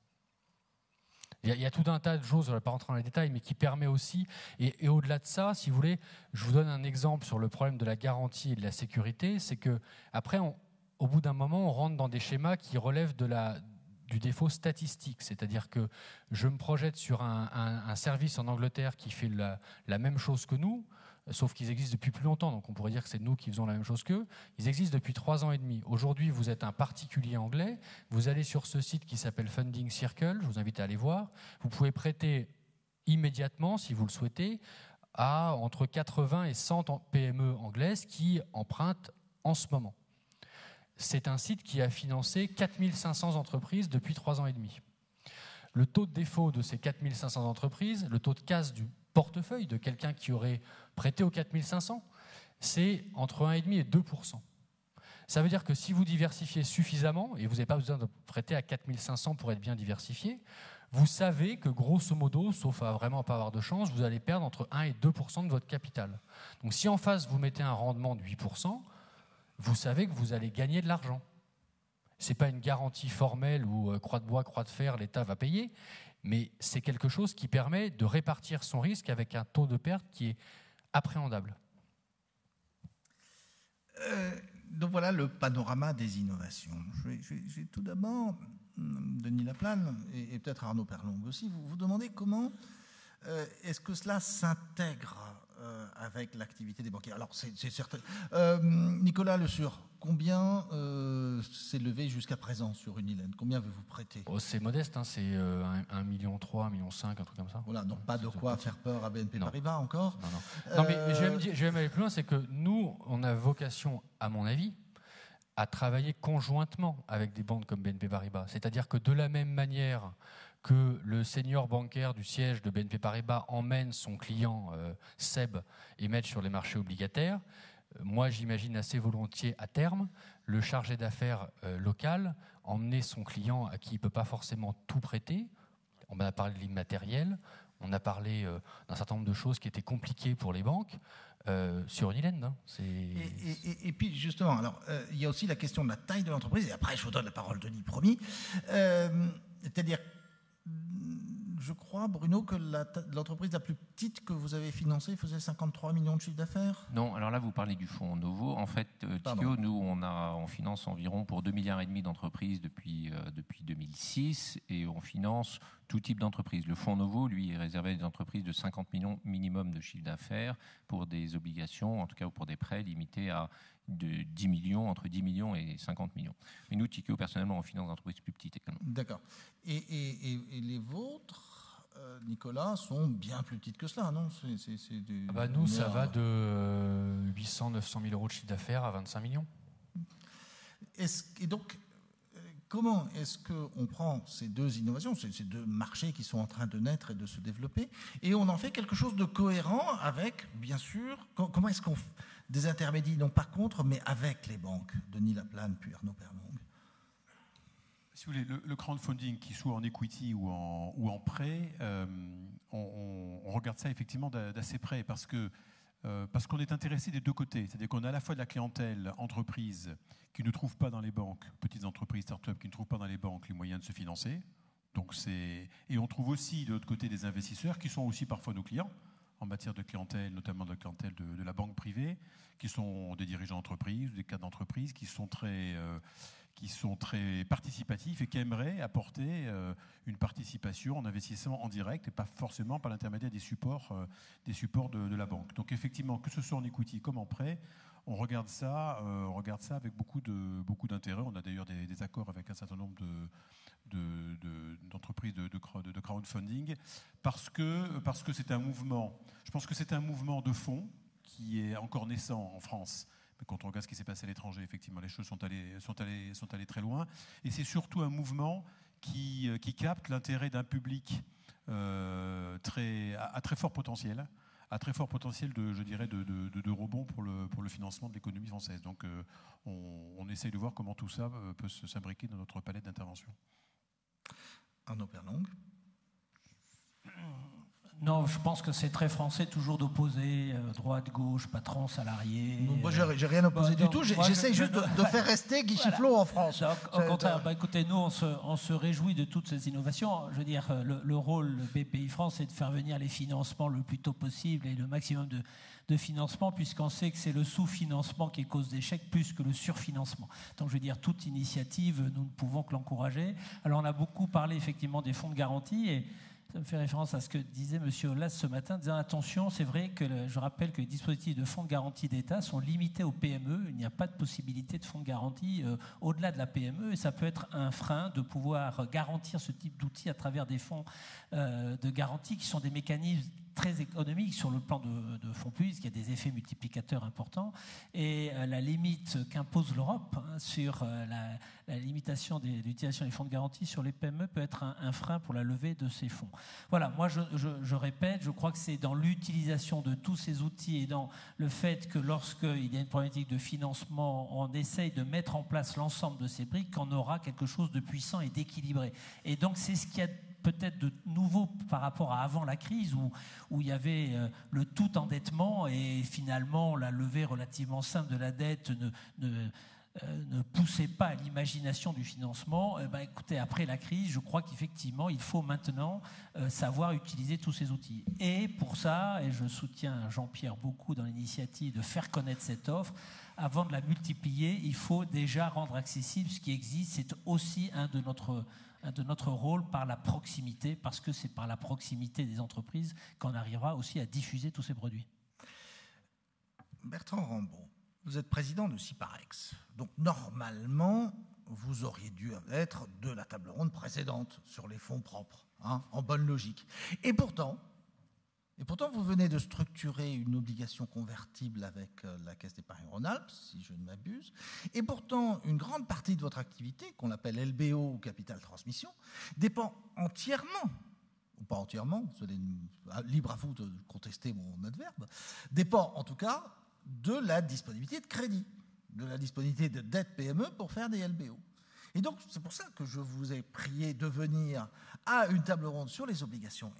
Il y a tout un tas de choses, je ne vais pas rentrer dans les détails, mais qui permet aussi, et au-delà de ça, si vous voulez, je vous donne un exemple sur le problème de la garantie et de la sécurité, c'est qu'après, au bout d'un moment, on rentre dans des schémas qui relèvent du défaut statistique, c'est-à-dire que je me projette sur un service en Angleterre qui fait la même chose que nous, sauf qu'ils existent depuis plus longtemps, donc on pourrait dire que c'est nous qui faisons la même chose qu'eux. Ils existent depuis 3 ans et demi. Aujourd'hui, vous êtes un particulier anglais, vous allez sur ce site qui s'appelle Funding Circle, je vous invite à aller voir, vous pouvez prêter immédiatement, si vous le souhaitez, à entre 80 et 100 PME anglaises qui empruntent en ce moment. C'est un site qui a financé 4500 entreprises depuis 3 ans et demi. Le taux de défaut de ces 4500 entreprises, le taux de casse du portefeuille de quelqu'un qui aurait prêté aux 4500, c'est entre 1,5 et 2%. Ça veut dire que si vous diversifiez suffisamment, et vous n'avez pas besoin de prêter à 4500 pour être bien diversifié, vous savez que grosso modo, sauf à vraiment pas avoir de chance, vous allez perdre entre 1 et 2% de votre capital. Donc si en face vous mettez un rendement de 8%, vous savez que vous allez gagner de l'argent. Ce n'est pas une garantie formelle où croix de bois, croix de fer, l'État va payer, mais c'est quelque chose qui permet de répartir son risque avec un taux de perte qui est appréhendable. Donc voilà le panorama des innovations. Je vais tout d'abord, Denis Laplane et peut-être Arnaud Perlon aussi, vous demandez comment est-ce que cela s'intègre avec l'activité des banquiers. Alors, c'est certain. Nicolas Le Sur, combien s'est levé jusqu'à présent sur Unilen? Combien avez-vous prêté? C'est modeste, hein, c'est 1,3 million, 1,5 million, un truc comme ça. Voilà, donc pas de quoi faire peur à BNP Paribas encore. Non, mais je vais même aller plus loin, c'est que nous, on a vocation, à mon avis, à travailler conjointement avec des banques comme BNP Paribas. C'est-à-dire que de la même manière que le senior bancaire du siège de BNP Paribas emmène son client Seb émettre sur les marchés obligataires, moi j'imagine assez volontiers à terme le chargé d'affaires local emmener son client à qui il ne peut pas forcément tout prêter. On a parlé de l'immatériel, on a parlé d'un certain nombre de choses qui étaient compliquées pour les banques. Sur Unilen. Hein, et puis justement, alors il y a aussi la question de la taille de l'entreprise, et après je vous donne la parole, Denis, promis. C'est-à-dire, je crois, Bruno, que l'entreprise la plus petite que vous avez financée faisait 53 millions de chiffre d'affaires. Non, alors là, vous parlez du fonds Novo. En fait, Tikehau, nous, on finance environ pour 2,5 milliards d'entreprises depuis 2006 et on finance tout type d'entreprise. Le fonds Novo, lui, est réservé à des entreprises de 50 millions minimum de chiffre d'affaires pour des obligations, en tout cas pour des prêts limités à de 10 millions, entre 10 millions et 50 millions. Mais nous, Tikehau, personnellement, on finance des entreprises plus petites également. D'accord. Et les vôtres, Nicolas, sont bien plus petites que cela, non? Nous, ça va de 800-900 000 euros de chiffre d'affaires à 25 millions. Et donc, comment est-ce qu'on prend ces deux innovations, ces deux marchés qui sont en train de naître et de se développer, et on en fait quelque chose de cohérent avec, bien sûr, comment est-ce qu'on des intermédiaires, non pas contre, mais avec les banques, Denis Laplane puis Arnaud Perlong? Si vous voulez, le crowdfunding, qu'il soit en equity ou en prêt, on regarde ça effectivement d'assez près parce qu'on est intéressé des deux côtés. C'est-à-dire qu'on a à la fois de la clientèle entreprise qui ne trouve pas dans les banques, petites entreprises, start-up qui ne trouvent pas dans les banques les moyens de se financer. Et on trouve aussi de l'autre côté des investisseurs qui sont aussi parfois nos clients en matière de clientèle, notamment de la clientèle de la banque privée, qui sont des dirigeants d'entreprise, des cadres d'entreprise, qui sont très participatifs et qui aimeraient apporter une participation en investissement en direct et pas forcément par l'intermédiaire des supports de la banque. Donc effectivement, que ce soit en equity comme en prêt, on regarde ça avec beaucoup d'intérêt. On a d'ailleurs des accords avec un certain nombre d'entreprises de crowdfunding parce que c'est un mouvement. Je pense que c'est un mouvement de fond qui est encore naissant en France. Mais quand on regarde ce qui s'est passé à l'étranger, effectivement, les choses sont allées très loin. Et c'est surtout un mouvement qui capte l'intérêt d'un public à très fort potentiel. À très fort potentiel de rebond pour le financement de l'économie française. Donc on essaye de voir comment tout ça peut s'imbriquer dans notre palette d'intervention. Arnaud Perlong. Non, je pense que c'est très français toujours d'opposer droite, gauche, patron, salarié. Moi, j'ai rien opposé du tout. J'essaie juste de faire rester Guy Chiflot en France. Donc, au contraire, écoutez, nous, on se réjouit de toutes ces innovations. Je veux dire, le rôle de BPI France, c'est de faire venir les financements le plus tôt possible et le maximum de financement, puisqu'on sait que c'est le sous-financement qui est cause d'échec plus que le surfinancement. Donc, je veux dire, toute initiative, nous ne pouvons que l'encourager. Alors, on a beaucoup parlé effectivement des fonds de garantie et ça me fait référence à ce que disait M. Aulas ce matin, disant attention, c'est vrai que je rappelle que les dispositifs de fonds de garantie d'État sont limités aux PME. Il n'y a pas de possibilité de fonds de garantie au-delà de la PME et ça peut être un frein de pouvoir garantir ce type d'outils à travers des fonds de garantie qui sont des mécanismes très économique sur le plan de fonds publics, il y a des effets multiplicateurs importants, et la limite qu'impose l'Europe sur la limitation de l'utilisation des fonds de garantie sur les PME peut être un frein pour la levée de ces fonds. Voilà, moi je répète, je crois que c'est dans l'utilisation de tous ces outils et dans le fait que lorsqu'il y a une problématique de financement, on essaye de mettre en place l'ensemble de ces briques qu'on aura quelque chose de puissant et d'équilibré. Et donc c'est ce qu'il y a peut-être de nouveau par rapport à avant la crise où il y avait le tout endettement et finalement la levée relativement simple de la dette ne poussait pas à l'imagination du financement. Écoutez, après la crise, je crois qu'effectivement, il faut maintenant savoir utiliser tous ces outils. Et pour ça, et je soutiens Jean-Pierre beaucoup dans l'initiative de faire connaître cette offre, avant de la multiplier, il faut déjà rendre accessible ce qui existe. C'est aussi un de notre rôle par la proximité, parce que c'est par la proximité des entreprises qu'on arrivera aussi à diffuser tous ces produits. Bertrand Rambaud, vous êtes président de Ciparex. Donc normalement, vous auriez dû être de la table ronde précédente sur les fonds propres, en bonne logique. Et pourtant, vous venez de structurer une obligation convertible avec la Caisse d'épargne Rhône-Alpes, si je ne m'abuse. Et pourtant, une grande partie de votre activité, qu'on appelle LBO ou Capital Transmission, dépend entièrement, ou pas entièrement, libre à vous de contester mon adverbe, dépend en tout cas de la disponibilité de crédit, de la disponibilité de dette PME pour faire des LBO. Et donc, c'est pour ça que je vous ai prié de venir à une table ronde sur les obligations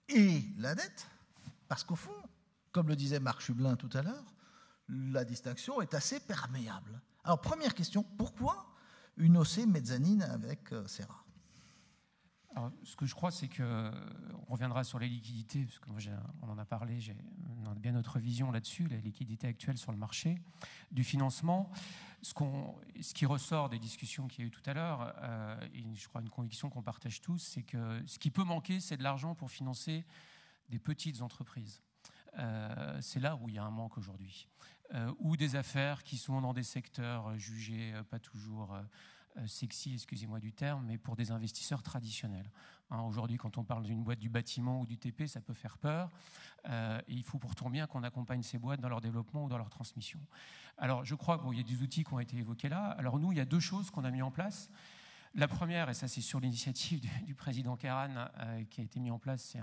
et la dette, parce qu'au fond, comme le disait Marc Chublin tout à l'heure, la distinction est assez perméable. Alors, première question, pourquoi une OC mezzanine avec Serra ? Alors, ce que je crois, c'est qu'on reviendra sur les liquidités, parce que moi, on en a parlé, on a bien notre vision là-dessus, la liquidité actuelle sur le marché, du financement. Ce qui ressort des discussions qu'il y a eu tout à l'heure, et je crois une conviction qu'on partage tous, c'est que ce qui peut manquer, c'est de l'argent pour financer des petites entreprises. C'est là où il y a un manque aujourd'hui. Ou des affaires qui sont dans des secteurs jugés pas toujours sexy, excusez-moi du terme, mais pour des investisseurs traditionnels. Aujourd'hui, quand on parle d'une boîte du bâtiment ou du TP, ça peut faire peur. Et il faut pourtant bien qu'on accompagne ces boîtes dans leur développement ou dans leur transmission. Alors, je crois qu'il y a des outils qui ont été évoqués là. Alors nous, il y a deux choses qu'on a mis en place. La première, et ça c'est sur l'initiative du président Keiran qui a été mis en place, c'est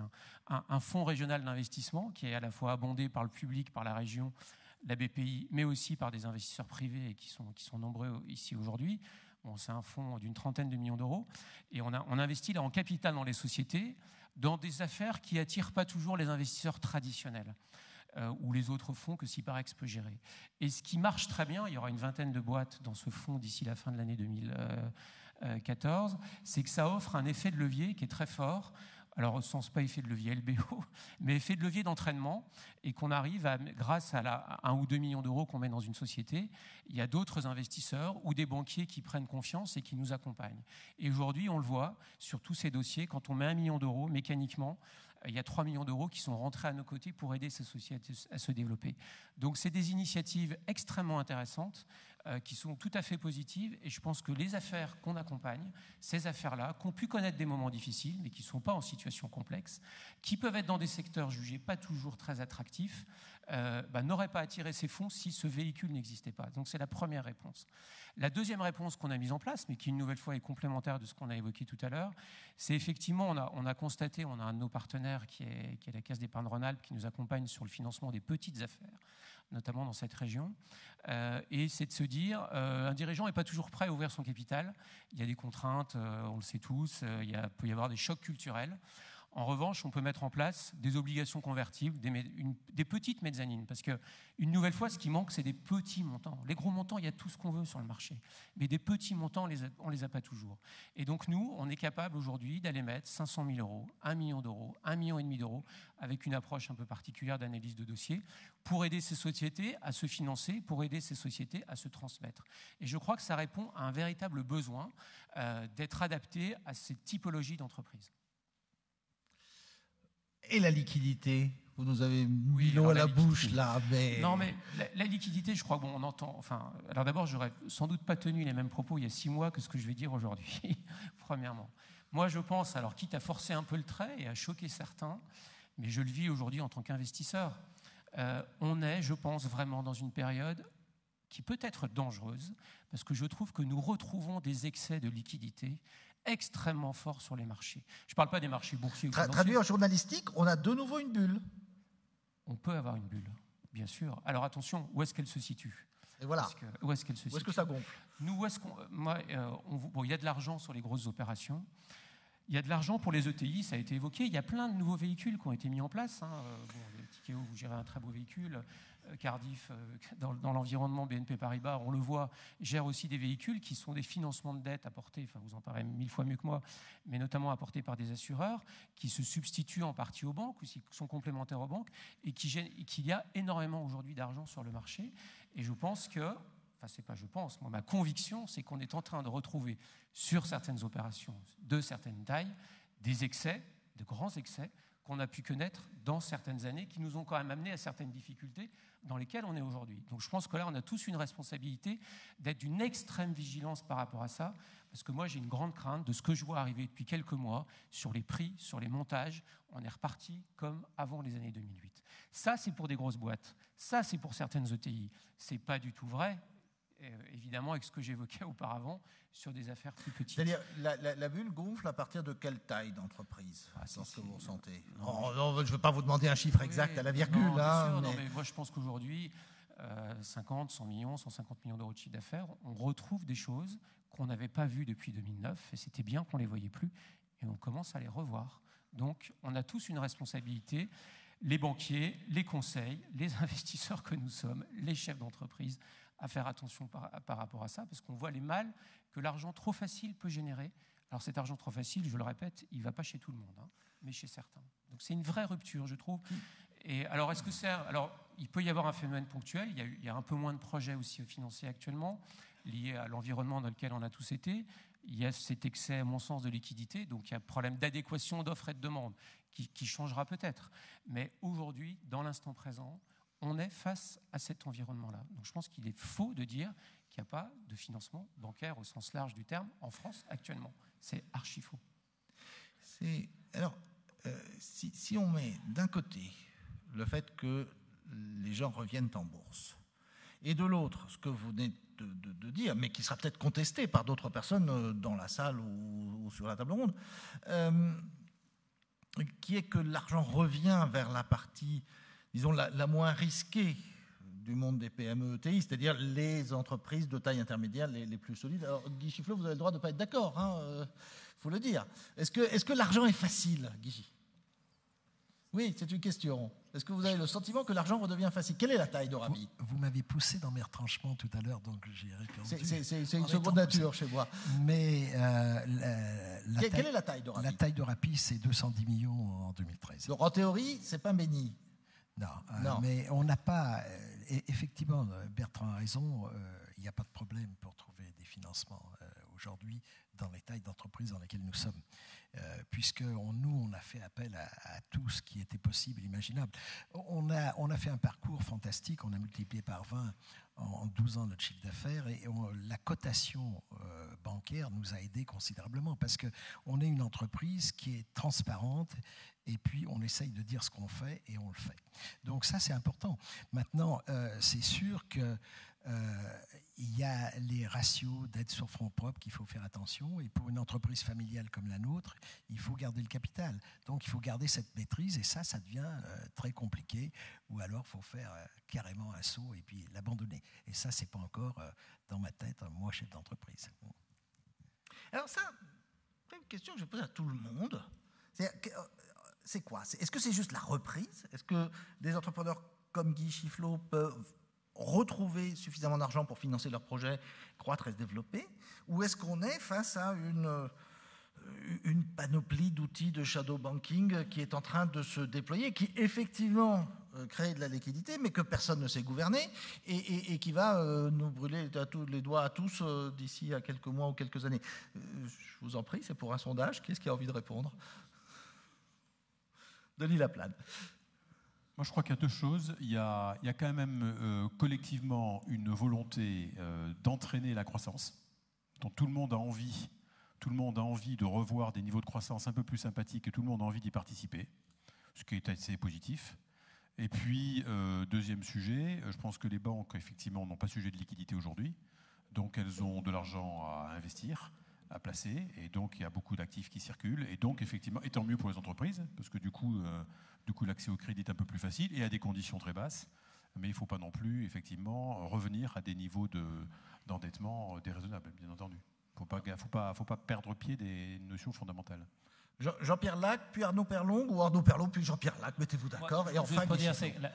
un fonds régional d'investissement qui est à la fois abondé par le public, par la région, la BPI, mais aussi par des investisseurs privés qui sont nombreux ici aujourd'hui. Bon, c'est un fonds d'une 30aine de millions d'euros. Et on investit là en capital dans les sociétés, dans des affaires qui n'attirent pas toujours les investisseurs traditionnels ou les autres fonds que Ciparex peut gérer. Et ce qui marche très bien, il y aura une 20aine de boîtes dans ce fonds d'ici la fin de l'année 2014, c'est que ça offre un effet de levier qui est très fort. Alors, au sens pas effet de levier LBO, mais effet de levier d'entraînement, et qu'on arrive grâce à 1 ou 2 millions d'euros qu'on met dans une société, il y a d'autres investisseurs ou des banquiers qui prennent confiance et qui nous accompagnent. Et aujourd'hui, on le voit sur tous ces dossiers, quand on met 1 million d'euros, mécaniquement, il y a 3 millions d'euros qui sont rentrés à nos côtés pour aider ces sociétés à se développer. Donc, c'est des initiatives extrêmement intéressantes qui sont tout à fait positives. Et je pense que les affaires qu'on accompagne, ces affaires-là, qui ont pu connaître des moments difficiles, mais qui ne sont pas en situation complexe, qui peuvent être dans des secteurs jugés pas toujours très attractifs, n'auraient pas attiré ces fonds si ce véhicule n'existait pas. Donc, c'est la première réponse. La deuxième réponse qu'on a mise en place, mais qui une nouvelle fois est complémentaire de ce qu'on a évoqué tout à l'heure, c'est effectivement, on a constaté, on a un de nos partenaires qui est la Caisse d'épargne Rhône-Alpes qui nous accompagne sur le financement des petites affaires, notamment dans cette région. Et c'est de se dire, un dirigeant n'est pas toujours prêt à ouvrir son capital. Il y a des contraintes, on le sait tous, peut y avoir des chocs culturels. En revanche, on peut mettre en place des obligations convertibles, des petites mezzanines, parce qu'une nouvelle fois, ce qui manque, c'est des petits montants. Les gros montants, il y a tout ce qu'on veut sur le marché, mais des petits montants, on les a pas toujours. Et donc nous, on est capable aujourd'hui d'aller mettre 500 000 euros, 1 million d'euros, 1,5 million d'euros, avec une approche un peu particulière d'analyse de dossier, pour aider ces sociétés à se financer, pour aider ces sociétés à se transmettre. Et je crois que ça répond à un véritable besoin d'être adapté à cette typologie d'entreprise. Et la liquidité, vous nous avez mis l'eau à la bouche là, mais... Non, mais la liquidité, je crois qu'on entend... Enfin, alors d'abord, j'aurais sans doute pas tenu les mêmes propos il y a 6 mois que ce que je vais dire aujourd'hui, premièrement. Moi, je pense, alors quitte à forcer un peu le trait et à choquer certains, mais je le vis aujourd'hui en tant qu'investisseur, on est, je pense, vraiment dans une période qui peut être dangereuse, parce que je trouve que nous retrouvons des excès de liquidité extrêmement forts sur les marchés. Je ne parle pas des marchés boursiers. Traduit en journalistique, on a de nouveau une bulle. On peut avoir une bulle, bien sûr. Alors attention, où est-ce qu'elle se situe ? Et voilà. Où est-ce qu'elle se situe ? Où est-ce que ça gonfle ? Nous, il y a de l'argent sur les grosses opérations. Il y a de l'argent pour les ETI, ça a été évoqué. Il y a plein de nouveaux véhicules qui ont été mis en place. Tikeo, vous gérez un très beau véhicule. Cardiff, dans l'environnement BNP Paribas, on le voit, gère aussi des véhicules qui sont des financements de dette apportés, enfin vous en parlez 1000 fois mieux que moi, mais notamment apportés par des assureurs qui se substituent en partie aux banques ou qui sont complémentaires aux banques et qu'il y a énormément aujourd'hui d'argent sur le marché. Et je pense que, enfin c'est pas je pense, moi ma conviction c'est qu'on est en train de retrouver sur certaines opérations de certaines tailles des excès, de grands excès, qu'on a pu connaître dans certaines années, qui nous ont quand même amené à certaines difficultés dans lesquelles on est aujourd'hui. Donc je pense que là, on a tous une responsabilité d'être d'une extrême vigilance par rapport à ça, parce que moi, j'ai une grande crainte de ce que je vois arriver depuis quelques mois sur les prix, sur les montages. On est reparti comme avant les années 2008. Ça, c'est pour des grosses boîtes. Ça, c'est pour certaines ETI. C'est pas du tout vrai, évidemment, avec ce que j'évoquais auparavant sur des affaires plus petites. C'est-à-dire, la bulle gonfle à partir de quelle taille d'entreprise, dans ce que vous ressentez ? Non, je ne veux pas vous demander un chiffre exact à la virgule. Non, mais moi, je pense qu'aujourd'hui, 50, 100 millions, 150 millions d'euros de chiffre d'affaires, on retrouve des choses qu'on n'avait pas vues depuis 2009, et c'était bien qu'on ne les voyait plus, et on commence à les revoir. Donc, on a tous une responsabilité, les banquiers, les conseils, les investisseurs que nous sommes, les chefs d'entreprise, à faire attention par rapport à ça, parce qu'on voit les mal que l'argent trop facile peut générer Alors cet argent trop facile, je le répète, il ne va pas chez tout le monde, hein, mais chez certains. Donc c'est une vraie rupture, je trouve. Et alors, il peut y avoir un phénomène ponctuel. Il y a un peu moins de projets aussi financés actuellement, liés à l'environnement dans lequel on a tous été. Il y a cet excès, à mon sens, de liquidité. Donc il y a un problème d'adéquation d'offres et de demande qui changera peut-être. Mais aujourd'hui, dans l'instant présent, on est face à cet environnement-là. Donc je pense qu'il est faux de dire qu'il n'y a pas de financement bancaire au sens large du terme en France actuellement. C'est archi faux. Alors, si on met d'un côté le fait que les gens reviennent en bourse, et de l'autre, ce que vous venez de dire, mais qui sera peut-être contesté par d'autres personnes dans la salle ou sur la table ronde, qui est que l'argent revient vers la partie, disons, la moins risquée du monde des PME-ETI, c'est-à-dire les entreprises de taille intermédiaire les plus solides. Alors, Guy Giflot, vous avez le droit de ne pas être d'accord, il faut le dire. Est-ce que l'argent est facile, Guy? Oui, c'est une question. Est-ce que vous avez le sentiment que l'argent redevient facile? Quelle est la taille d'Orabi? Vous m'avez poussé dans mes retranchements tout à l'heure, donc j'ai répondu. C'est une seconde nature chez moi. Mais quelle est la taille d'Orabi? La taille d'Orabi, c'est 210 millions en 2013. Donc en théorie, c'est pas béni. Non, mais on n'a pas... effectivement, Bertrand a raison, il n'y a pas de problème pour trouver des financements aujourd'hui dans les tailles d'entreprises dans lesquelles nous sommes. Puisque on a fait appel à tout ce qui était possible, imaginable. On a fait un parcours fantastique, on a multiplié par 20 en 12 ans notre chiffre d'affaires et la cotation bancaire nous a aidés considérablement parce qu'on est une entreprise qui est transparente et puis on essaye de dire ce qu'on fait et on le fait. Donc ça, c'est important. Maintenant, c'est sûr que il y a les ratios d'aide sur fonds propres qu'il faut faire attention et pour une entreprise familiale comme la nôtre, il faut garder le capital. Donc il faut garder cette maîtrise et ça devient très compliqué ou alors il faut faire carrément un saut et puis l'abandonner. Et ça, c'est pas encore dans ma tête, moi, chef d'entreprise. Alors ça, une question que je pose à tout le monde, c'est quoi? Est-ce que c'est juste la reprise? Est-ce que des entrepreneurs comme Guy Giflot peuvent retrouver suffisamment d'argent pour financer leurs projets, croître et se développer? Ou est-ce qu'on est face à une panoplie d'outils de shadow banking qui est en train de se déployer, qui effectivement crée de la liquidité, mais que personne ne sait gouverner et qui va nous brûler les doigts à tous d'ici à quelques mois ou quelques années? Je vous en prie, c'est pour un sondage. Qui est-ce qui a envie de répondre? Denis Laplane. Moi, je crois qu'il y a deux choses. Il y a quand même collectivement une volonté d'entraîner la croissance, dont tout le monde a envie. Tout le monde a envie de revoir des niveaux de croissance un peu plus sympathiques et tout le monde a envie d'y participer, ce qui est assez positif. Et puis, deuxième sujet, je pense que les banques, effectivement, n'ont pas sujet de liquidité aujourd'hui, donc elles ont de l'argent à investir, à placer, et donc il y a beaucoup d'actifs qui circulent, et donc effectivement, et tant mieux pour les entreprises, parce que du coup l'accès au crédit est un peu plus facile, et à des conditions très basses, mais il ne faut pas non plus, effectivement, revenir à des niveaux d'endettement déraisonnables, bien entendu. Il ne faut pas perdre pied des notions fondamentales. Jean-Pierre Lac, puis Arnaud Perlong, ou Arnaud Perlong, puis Jean-Pierre Lac, mettez-vous d'accord. Et enfin,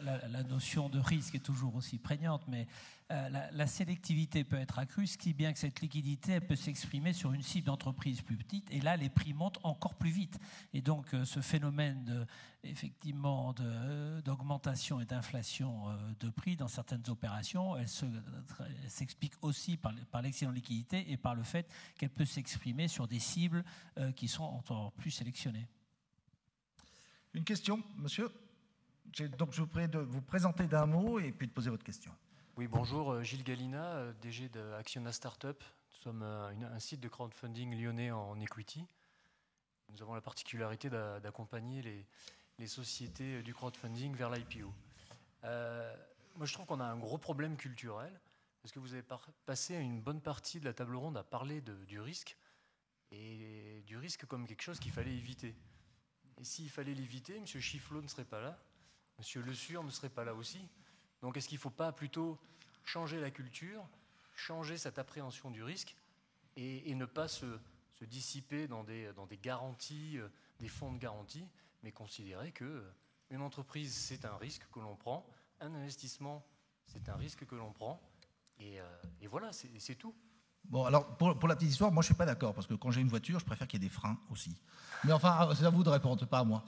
la notion de risque est toujours aussi prégnante, mais la sélectivité peut être accrue, ce qui est bien que cette liquidité elle peut s'exprimer sur une cible d'entreprise plus petite, et là les prix montent encore plus vite. Et donc ce phénomène effectivement d'augmentation et d'inflation de prix dans certaines opérations, elle s'explique aussi par l'excédent de liquidité et par le fait qu'elle peut s'exprimer sur des cibles qui sont encore plus sélectionnées. Une question, monsieur? Donc je vous prie de vous présenter d'un mot et puis de poser votre question. Oui, bonjour, Gilles Galina, DG d'Actiona Startup. Nous sommes un site de crowdfunding lyonnais en equity. Nous avons la particularité d'accompagner les sociétés du crowdfunding vers l'IPO. Moi, je trouve qu'on a un gros problème culturel, parce que vous avez passé une bonne partie de la table ronde à parler du risque, et du risque comme quelque chose qu'il fallait éviter. Et s'il fallait l'éviter, M. Giflot ne serait pas là, M. Le Sur ne serait pas là aussi. Donc est-ce qu'il ne faut pas plutôt changer la culture, changer cette appréhension du risque et ne pas se dissiper dans des garanties, des fonds de garantie, mais considérer qu'une entreprise, c'est un risque que l'on prend, un investissement, c'est un risque que l'on prend, et voilà, c'est tout. Bon, alors, pour la petite histoire, moi, je ne suis pas d'accord, parce que quand j'ai une voiture, je préfère qu'il y ait des freins aussi. Mais enfin, c'est à vous de répondre, pas à moi.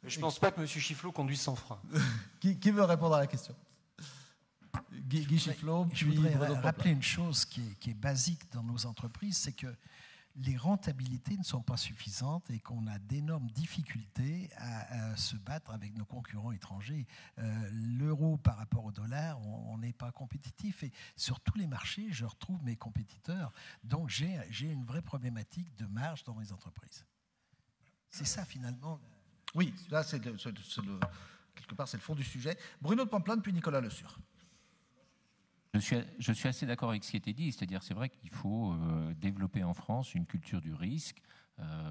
Je ne pense pas que M. Chiflot conduise sans frein. Qui veut répondre à la question? Guy Chiflot, je puis voudrais Bruno rappeler Pomplin. une chose qui est basique dans nos entreprises, c'est que les rentabilités ne sont pas suffisantes et qu'on a d'énormes difficultés à se battre avec nos concurrents étrangers. L'euro par rapport au dollar, on n'est pas compétitif. Et sur tous les marchés, je retrouve mes compétiteurs. Donc j'ai une vraie problématique de marge dans les entreprises. C'est ça finalement. Oui, là, quelque part, c'est le fond du sujet. Bruno de Pamplonne, puis Nicolas Le Sur. Je suis assez d'accord avec ce qui a été dit, c'est-à-dire c'est vrai qu'il faut développer en France une culture du risque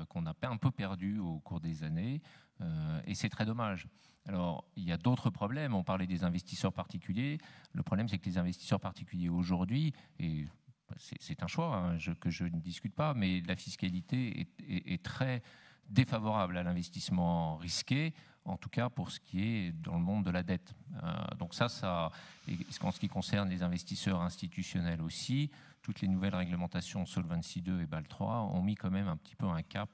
qu'on a un peu perdue au cours des années, et c'est très dommage. Alors, il y a d'autres problèmes, on parlait des investisseurs particuliers, le problème c'est que les investisseurs particuliers aujourd'hui, et c'est un choix que je ne discute pas, mais la fiscalité est très défavorable à l'investissement risqué, en tout cas pour ce qui est dans le monde de la dette. Donc ça, en ce qui concerne les investisseurs institutionnels aussi, toutes les nouvelles réglementations Solvency II et BAL 3 ont mis quand même un petit peu un cap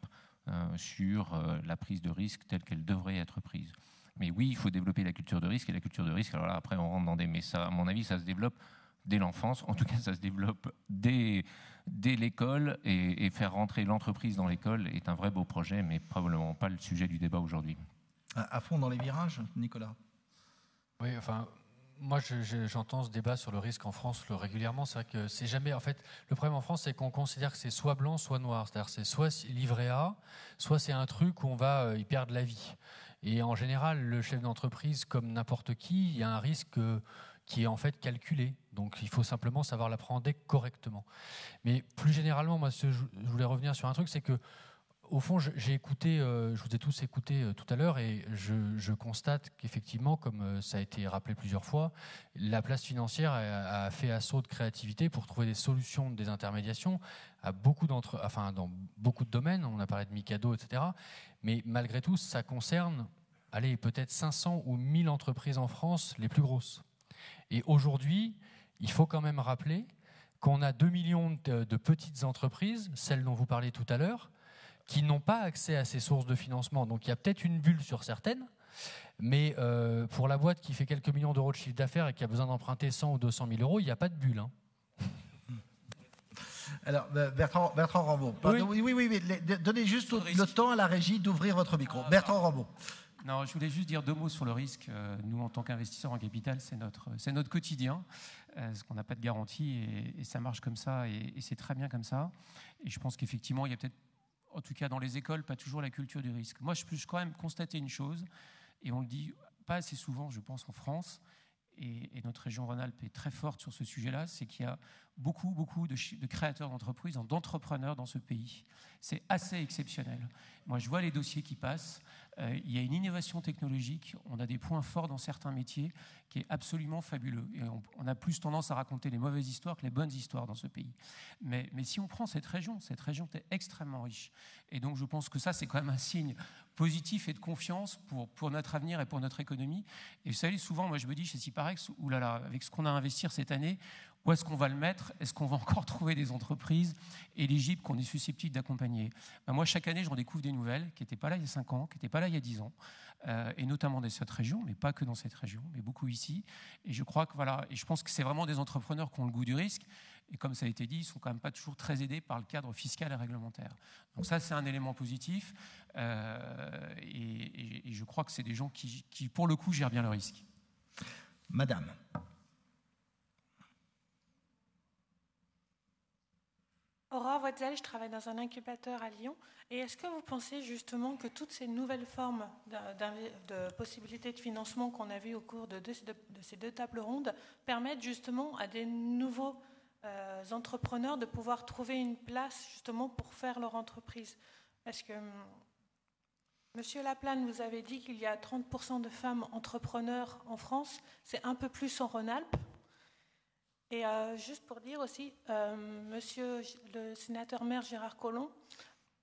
sur la prise de risque telle qu'elle devrait être prise. Mais oui, il faut développer la culture de risque, et la culture de risque, alors là, après on rentre dans des... Mais ça, à mon avis, ça se développe dès l'enfance, en tout cas ça se développe dès l'école, et faire rentrer l'entreprise dans l'école est un vrai beau projet, mais probablement pas le sujet du débat aujourd'hui. À fond dans les virages, Nicolas. Oui, enfin, moi j'entends ce débat sur le risque en France régulièrement. C'est vrai que c'est jamais. En fait, le problème en France, c'est qu'on considère que c'est soit blanc, soit noir. C'est-à-dire c'est soit livret A, soit c'est un truc où on va y perdre la vie. Et en général, le chef d'entreprise, comme n'importe qui, il y a un risque qui est en fait calculé. Donc il faut simplement savoir l'appréhender correctement. Mais plus généralement, moi, je voulais revenir sur un truc, c'est que au fond, j'ai écouté, je vous ai tous écouté tout à l'heure, et je constate qu'effectivement, comme ça a été rappelé plusieurs fois, la place financière a fait assaut de créativité pour trouver des solutions de désintermédiation dans beaucoup de domaines. On a parlé de Mikado, etc. Mais malgré tout, ça concerne, peut-être 500 ou 1000 entreprises en France, les plus grosses. Et aujourd'hui, il faut quand même rappeler qu'on a 2 millions de petites entreprises, celles dont vous parliez tout à l'heure, qui n'ont pas accès à ces sources de financement. Donc il y a peut-être une bulle sur certaines, mais pour la boîte qui fait quelques millions d'euros de chiffre d'affaires et qui a besoin d'emprunter 100 ou 200 000 euros, il n'y a pas de bulle. Alors, Bertrand Rambaud. Oui, donnez juste le temps à la régie d'ouvrir votre micro. Bertrand Rambaud. Non, je voulais juste dire 2 mots sur le risque. Nous, en tant qu'investisseurs en capital, c'est notre quotidien, parce qu'on n'a pas de garantie, et ça marche comme ça, et c'est très bien comme ça. Et je pense qu'effectivement, il y a peut-être, en tout cas dans les écoles, pas toujours la culture du risque. Moi, je peux quand même constater une chose, et on le dit pas assez souvent, je pense, en France, et notre région Rhône-Alpes est très forte sur ce sujet-là, c'est qu'il y a beaucoup de créateurs d'entreprises, d'entrepreneurs dans ce pays. C'est assez exceptionnel. Moi, je vois les dossiers qui passent. Il y a une innovation technologique. On a des points forts dans certains métiers qui est absolument fabuleux. Et on a plus tendance à raconter les mauvaises histoires que les bonnes histoires dans ce pays. Mais si on prend cette région est extrêmement riche. Et donc, je pense que ça, c'est quand même un signe positif et de confiance pour notre avenir et pour notre économie. Et vous savez, souvent, moi, je me dis chez Syparex, oulala, avec ce qu'on a à investir cette année, où est-ce qu'on va le mettre? Est-ce qu'on va encore trouver des entreprises éligibles qu'on est susceptible d'accompagner? Moi, chaque année, j'en découvre des nouvelles qui n'étaient pas là il y a 5 ans, qui n'étaient pas là il y a 10 ans, et notamment dans cette région, mais pas que dans cette région, mais beaucoup ici. Et je crois que et je pense que c'est vraiment des entrepreneurs qui ont le goût du risque. Et comme ça a été dit, ils ne sont quand même pas toujours très aidés par le cadre fiscal et réglementaire. Donc ça, c'est un élément positif. Et je crois que c'est des gens qui, pour le coup, gèrent bien le risque. Madame. Aurore Wetzel, je travaille dans un incubateur à Lyon. Et est-ce que vous pensez justement que toutes ces nouvelles formes de possibilités de financement qu'on a vues au cours de ces 2 tables rondes permettent justement à des nouveaux entrepreneurs de pouvoir trouver une place justement pour faire leur entreprise? Est-ce que, Monsieur Laplane, vous avez dit qu'il y a 30% de femmes entrepreneurs en France, c'est un peu plus en Rhône-Alpes. Et juste pour dire aussi, monsieur le sénateur maire Gérard Collomb,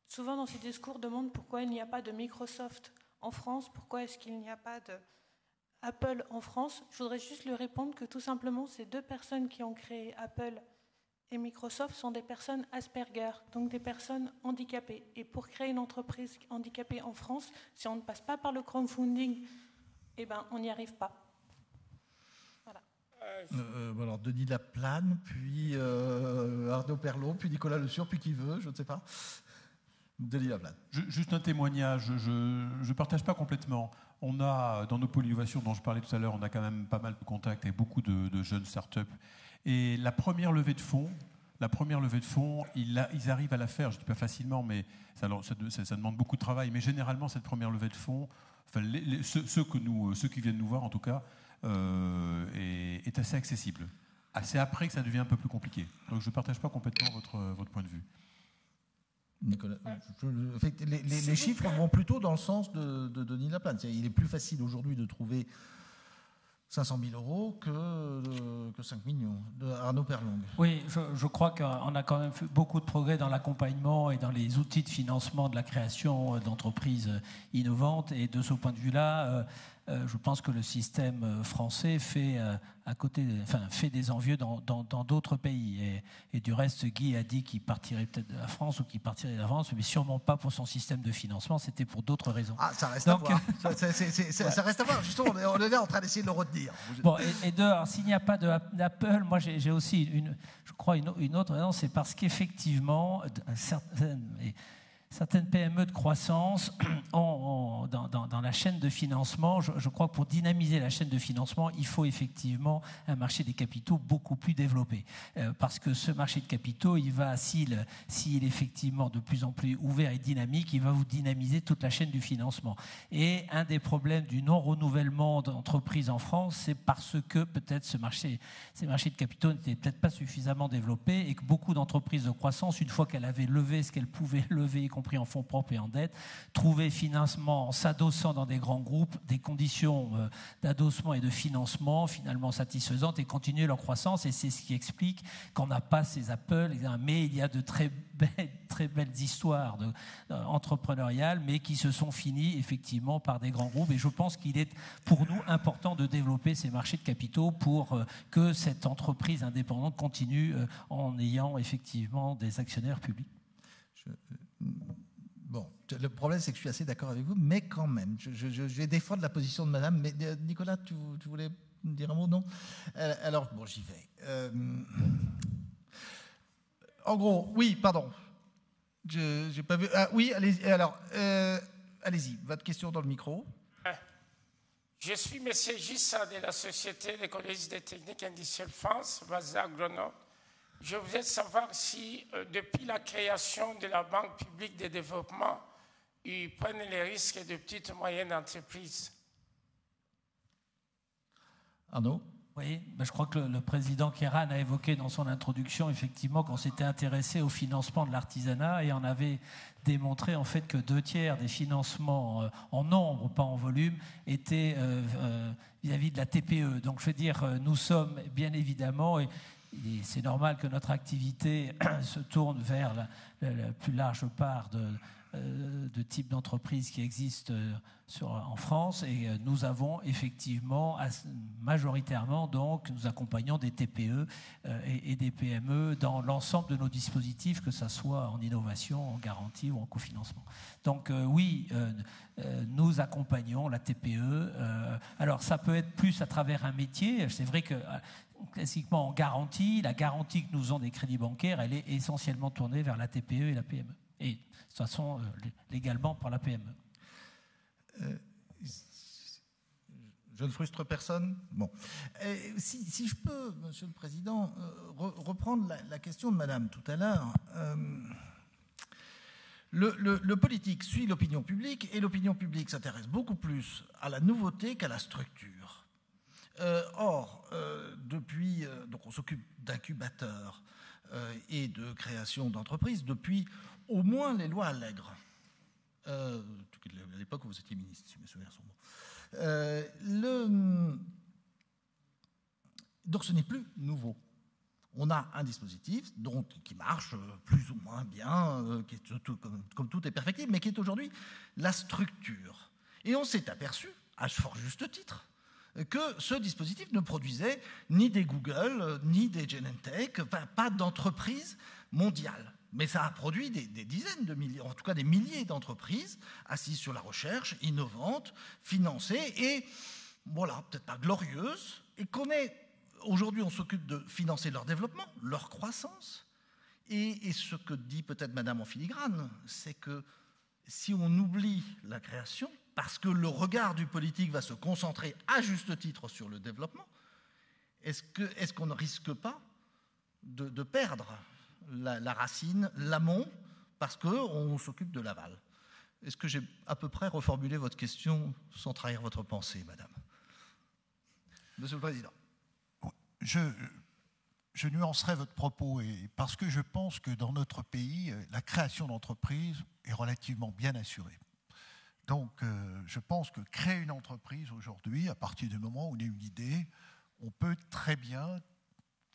souvent dans ses discours demande pourquoi il n'y a pas de Microsoft en France, pourquoi est-ce qu'il n'y a pas de Apple en France. Je voudrais juste lui répondre que tout simplement, ces 2 personnes qui ont créé Apple et Microsoft sont des personnes Asperger, donc des personnes handicapées. Et pour créer une entreprise handicapée en France, si on ne passe pas par le crowdfunding, eh ben, on n'y arrive pas. Voilà. Alors, Denis Laplane, puis Arnaud Perlon, puis Nicolas Le Sur, puis qui veut, je ne sais pas. Denis Laplane. Juste un témoignage, je ne partage pas complètement. On a, dans nos pôles innovation dont je parlais tout à l'heure, on a quand même pas mal de contacts avec beaucoup de jeunes startups. Et la première levée de fonds, ils arrivent à la faire, je ne dis pas facilement, mais ça demande beaucoup de travail. Mais généralement, cette première levée de fonds, enfin, ceux qui viennent nous voir en tout cas, est assez accessible. C'est après que ça devient un peu plus compliqué. Donc je ne partage pas complètement votre point de vue. Nicolas, les chiffres vont plutôt dans le sens de Denis Laplane. Il est plus facile aujourd'hui de trouver 500 000 euros que 5 millions. De Arnaud Perlong. Oui, je crois qu'on a quand même fait beaucoup de progrès dans l'accompagnement et dans les outils de financement de la création d'entreprises innovantes. Et de ce point de vue-là, je pense que le système français fait des envieux dans d'autres pays. Et du reste, Guy a dit qu'il partirait peut-être de la France ou qu'il partirait de la France, mais sûrement pas pour son système de financement, c'était pour d'autres raisons. Ah, ça reste à voir. Ça reste à voir. Justement, on est là en train d'essayer de le retenir. Bon, et alors, s'il n'y a pas d'Apple, moi j'ai aussi une autre raison, c'est parce qu'effectivement, certaines PME de croissance ont, dans la chaîne de financement, je crois que pour dynamiser la chaîne de financement, il faut effectivement un marché des capitaux beaucoup plus développé. Parce que ce marché de capitaux, s'il est effectivement de plus en plus ouvert et dynamique, il va vous dynamiser toute la chaîne du financement. Et un des problèmes du non-renouvellement d'entreprises en France, c'est parce que peut-être ces marchés de capitaux n'étaient peut-être pas suffisamment développés et que beaucoup d'entreprises de croissance, une fois qu'elles avaient levé ce qu'elles pouvaient lever, compris en fonds propres et en dette, trouver financement en s'adossant dans des grands groupes, des conditions d'adossement et de financement finalement satisfaisantes et continuer leur croissance. Et c'est ce qui explique qu'on n'a pas ces Apple, mais il y a de très belles histoires entrepreneuriales, mais qui se sont finies effectivement par des grands groupes. Et je pense qu'il est pour nous important de développer ces marchés de capitaux pour que cette entreprise indépendante continue en ayant effectivement des actionnaires publics. Bon, le problème, c'est que je suis assez d'accord avec vous, mais quand même, je vais défendre la position de madame. Mais Nicolas, tu voulais me dire un mot, non? Alors, bon, j'y vais. En gros, oui, pardon. J'ai pas vu. Ah, oui, allez-y. Alors, allez-y, votre question dans le micro. Je suis M. Gissa de la Société des collèges de techniques industrielles France, basée à Grenoble. Je voudrais savoir si, depuis la création de la Banque publique de développement, ils prennent les risques de petites et moyennes entreprises. Arnaud? Oui, je crois que le président Kéran a évoqué dans son introduction, effectivement, qu'on s'était intéressé au financement de l'artisanat et on avait démontré en fait que 2/3 des financements en nombre, pas en volume, étaient vis-à-vis de la TPE. Donc je veux dire, nous sommes bien évidemment... Et c'est normal que notre activité se tourne vers la plus large part de types d'entreprises qui existent en France. Et nous avons effectivement, majoritairement, donc, nous accompagnons des TPE et des PME dans l'ensemble de nos dispositifs, que ce soit en innovation, en garantie ou en cofinancement. Donc oui, nous accompagnons la TPE. Alors ça peut être plus à travers un métier. C'est vrai que... classiquement en garantie, la garantie que nous ont des crédits bancaires, elle est essentiellement tournée vers la TPE et la PME. Et de toute façon, légalement par la PME. Je ne frustre personne. Bon. Si je peux, Monsieur le Président, reprendre la question de Madame tout à l'heure. Le politique suit l'opinion publique et l'opinion publique s'intéresse beaucoup plus à la nouveauté qu'à la structure. Or, depuis, donc on s'occupe d'incubateurs et de création d'entreprises depuis au moins les lois Allègre. À l'époque où vous étiez ministre, si je me souviens son mot. Donc ce n'est plus nouveau. On a un dispositif qui marche plus ou moins bien, qui est comme tout est perfectible, mais qui est aujourd'hui la structure. Et on s'est aperçu, à fort juste titre, que ce dispositif ne produisait ni des Google, ni des Genentech, enfin, pas d'entreprise mondiale. Mais ça a produit des dizaines de milliers, en tout cas des milliers d'entreprises assises sur la recherche, innovantes, financées et, voilà, peut-être pas glorieuses, et aujourd'hui on s'occupe de financer leur développement, leur croissance. Et ce que dit peut-être Madame en filigrane, c'est que si on oublie la création, parce que le regard du politique va se concentrer à juste titre sur le développement, est-ce qu'on ne risque pas de perdre la racine, l'amont, parce qu'on s'occupe de l'aval? Est-ce que j'ai à peu près reformulé votre question sans trahir votre pensée, Madame? Monsieur le Président. Je nuancerai votre propos parce que je pense que dans notre pays, la création d'entreprises est relativement bien assurée. Donc, je pense que créer une entreprise aujourd'hui, à partir du moment où on a une idée, on peut très bien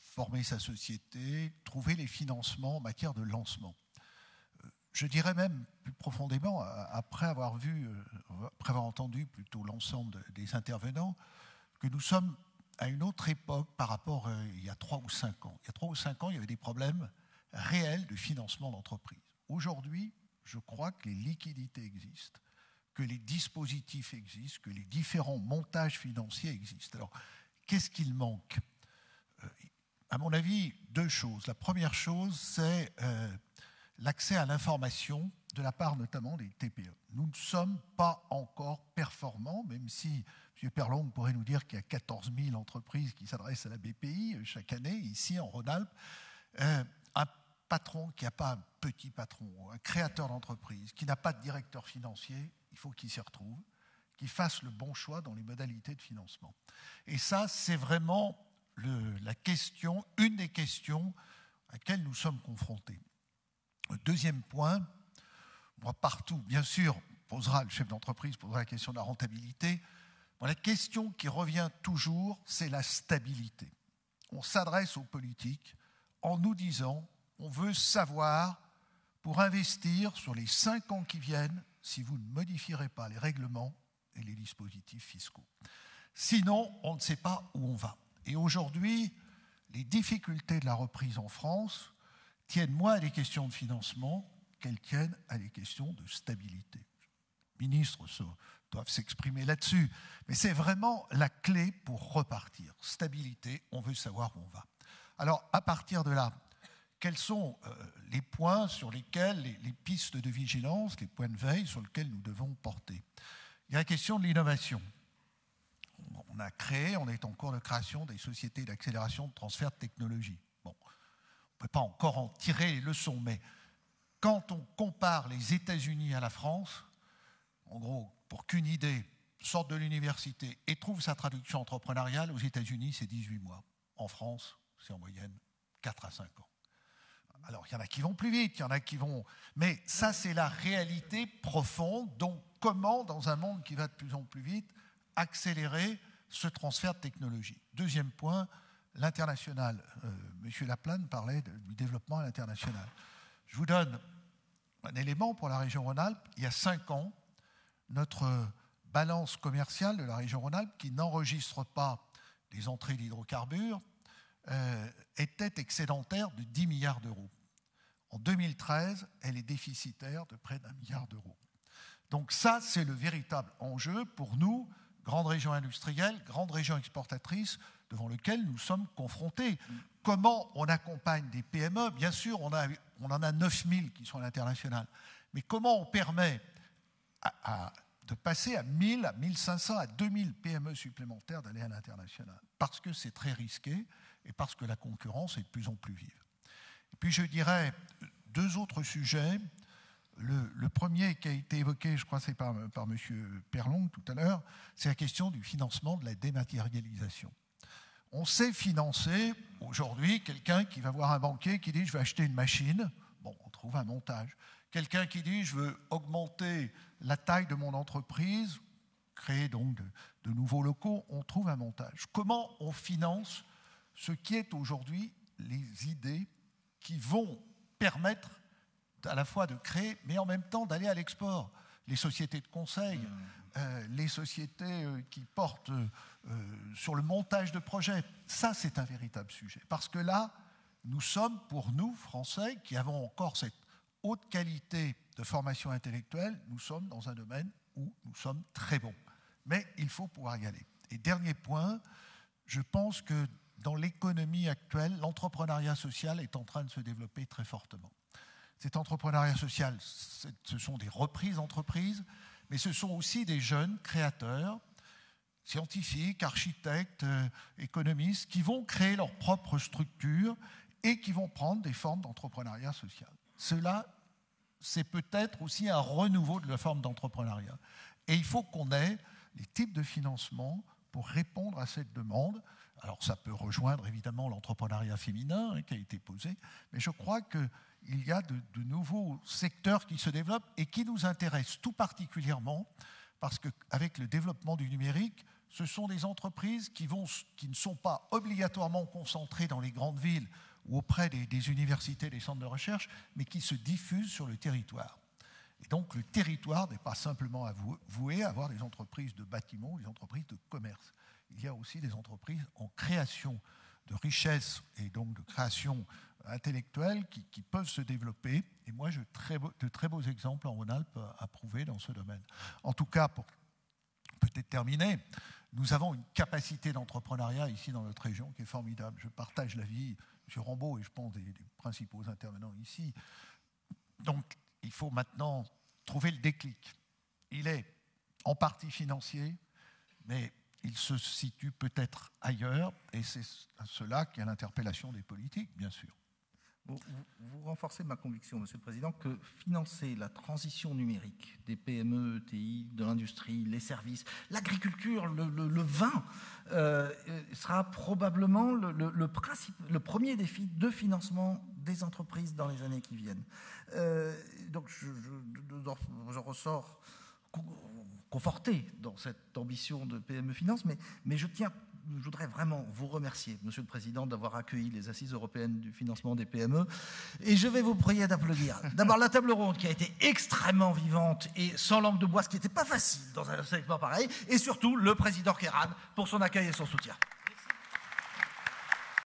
former sa société, trouver les financements en matière de lancement. Je dirais même plus profondément, après avoir entendu plutôt l'ensemble des intervenants, que nous sommes à une autre époque par rapport à il y a 3 ou 5 ans. Il y a 3 ou 5 ans, il y avait des problèmes réels de financement d'entreprise. Aujourd'hui, je crois que les liquidités existent, que les dispositifs existent, que les différents montages financiers existent. Alors, qu'est-ce qu'il manque? À mon avis, 2 choses. La première chose, c'est l'accès à l'information de la part notamment des TPE. Nous ne sommes pas encore performants, même si M. Perlong pourrait nous dire qu'il y a 14 000 entreprises qui s'adressent à la BPI chaque année, ici en Rhône-Alpes. Un patron qui n'a pas un petit patron, un créateur d'entreprise, qui n'a pas de directeur financier, il faut qu'il s'y retrouve, qu'il fasse le bon choix dans les modalités de financement. Et ça, c'est vraiment une des questions à laquelle nous sommes confrontés. Le deuxième point, moi partout, bien sûr, le chef d'entreprise posera la question de la rentabilité. Bon, la question qui revient toujours, c'est la stabilité. On s'adresse aux politiques en nous disant, on veut savoir, pour investir sur les 5 ans qui viennent, si vous ne modifierez pas les règlements et les dispositifs fiscaux. Sinon, on ne sait pas où on va. Et aujourd'hui, les difficultés de la reprise en France tiennent moins à des questions de financement qu'elles tiennent à des questions de stabilité. Les ministres doivent s'exprimer là-dessus, mais c'est vraiment la clé pour repartir. Stabilité, on veut savoir où on va. Alors, à partir de là, quels sont les points sur lesquels, les pistes de vigilance, les points de veille sur lesquels nous devons porter? Il y a la question de l'innovation. On est en cours de création des sociétés d'accélération de transfert de technologie. Bon, on ne peut pas encore en tirer les leçons, mais quand on compare les États-Unis à la France, en gros, pour qu'une idée sorte de l'université et trouve sa traduction entrepreneuriale, aux États-Unis, c'est 18 mois. En France, c'est en moyenne 4 à 5 ans. Alors, il y en a qui vont plus vite, il y en a qui vont... Mais ça, c'est la réalité profonde. Donc, comment, dans un monde qui va de plus en plus vite, accélérer ce transfert de technologie? Deuxième point, l'international. Monsieur Laplane parlait du développement à l'international. Je vous donne un élément pour la région Rhône-Alpes. Il y a 5 ans, notre balance commerciale de la région Rhône-Alpes, qui n'enregistre pas les entrées d'hydrocarbures, était excédentaire de 10 milliards d'euros. En 2013, elle est déficitaire de près d'1 milliard d'euros. Donc ça, c'est le véritable enjeu pour nous, grande région industrielle, grande région exportatrice, devant lequel nous sommes confrontés. Comment on accompagne des PME? Bien sûr, on en a 9000 qui sont à l'international. Mais comment on permet de passer à 1000, à 1500, à 2000 PME supplémentaires d'aller à l'international? Parce que c'est très risqué et parce que la concurrence est de plus en plus vive. Et puis je dirais 2 autres sujets. Le premier qui a été évoqué, je crois, c'est par M. Perlong tout à l'heure, c'est la question du financement de la dématérialisation. On sait financer aujourd'hui quelqu'un qui va voir un banquier qui dit « je veux acheter une machine ». Bon, on trouve un montage. Quelqu'un qui dit « je veux augmenter la taille de mon entreprise », créer donc de nouveaux locaux, on trouve un montage. Comment on finance ce qui est aujourd'hui les idées qui vont permettre à la fois de créer, mais en même temps d'aller à l'export? les sociétés de conseil, les sociétés qui portent sur le montage de projets. Ça, c'est un véritable sujet. Parce que là, nous sommes, pour nous, Français, qui avons encore cette haute qualité de formation intellectuelle, nous sommes dans un domaine où nous sommes très bons. Mais il faut pouvoir y aller. Et dernier point, je pense que dans l'économie actuelle, l'entrepreneuriat social est en train de se développer très fortement. Cet entrepreneuriat social, ce sont des reprises d'entreprises, mais ce sont aussi des jeunes créateurs, scientifiques, architectes, économistes, qui vont créer leur propre structure et qui vont prendre des formes d'entrepreneuriat social. Cela, c'est peut-être aussi un renouveau de la forme d'entrepreneuriat. Et il faut qu'on ait les types de financement pour répondre à cette demande. Alors ça peut rejoindre évidemment l'entrepreneuriat féminin qui a été posé, mais je crois qu'il y a de nouveaux secteurs qui se développent et qui nous intéressent tout particulièrement parce qu'avec le développement du numérique, ce sont des entreprises qui ne sont pas obligatoirement concentrées dans les grandes villes ou auprès des universités, des centres de recherche, mais qui se diffusent sur le territoire. Et donc le territoire n'est pas simplement voué à avoir des entreprises de bâtiments ou des entreprises de commerce. Il y a aussi des entreprises en création de richesses et donc de création intellectuelle qui peuvent se développer. Et moi, j'ai de très beaux exemples en Rhône-Alpes à prouver dans ce domaine. En tout cas, pour peut-être terminer, nous avons une capacité d'entrepreneuriat ici dans notre région qui est formidable. Je partage l'avis, M. Rambaud, et je pense des principaux intervenants ici. Donc, il faut maintenant trouver le déclic. Il est en partie financier, mais il se situe peut-être ailleurs, et c'est à cela qu'il y a l'interpellation des politiques, bien sûr. Vous renforcez ma conviction, Monsieur le Président, que financer la transition numérique des PME, ETI, de l'industrie, les services, l'agriculture, le vin, sera probablement le premier défi de financement des entreprises dans les années qui viennent. Donc je ressors conforté dans cette ambition de PME Finance, mais je voudrais vraiment vous remercier, Monsieur le Président, d'avoir accueilli les Assises européennes du financement des PME. Et je vais vous prier d'applaudir. D'abord la table ronde qui a été extrêmement vivante et sans langue de bois, ce qui n'était pas facile dans un segment pareil. Et surtout le Président Kéran pour son accueil et son soutien.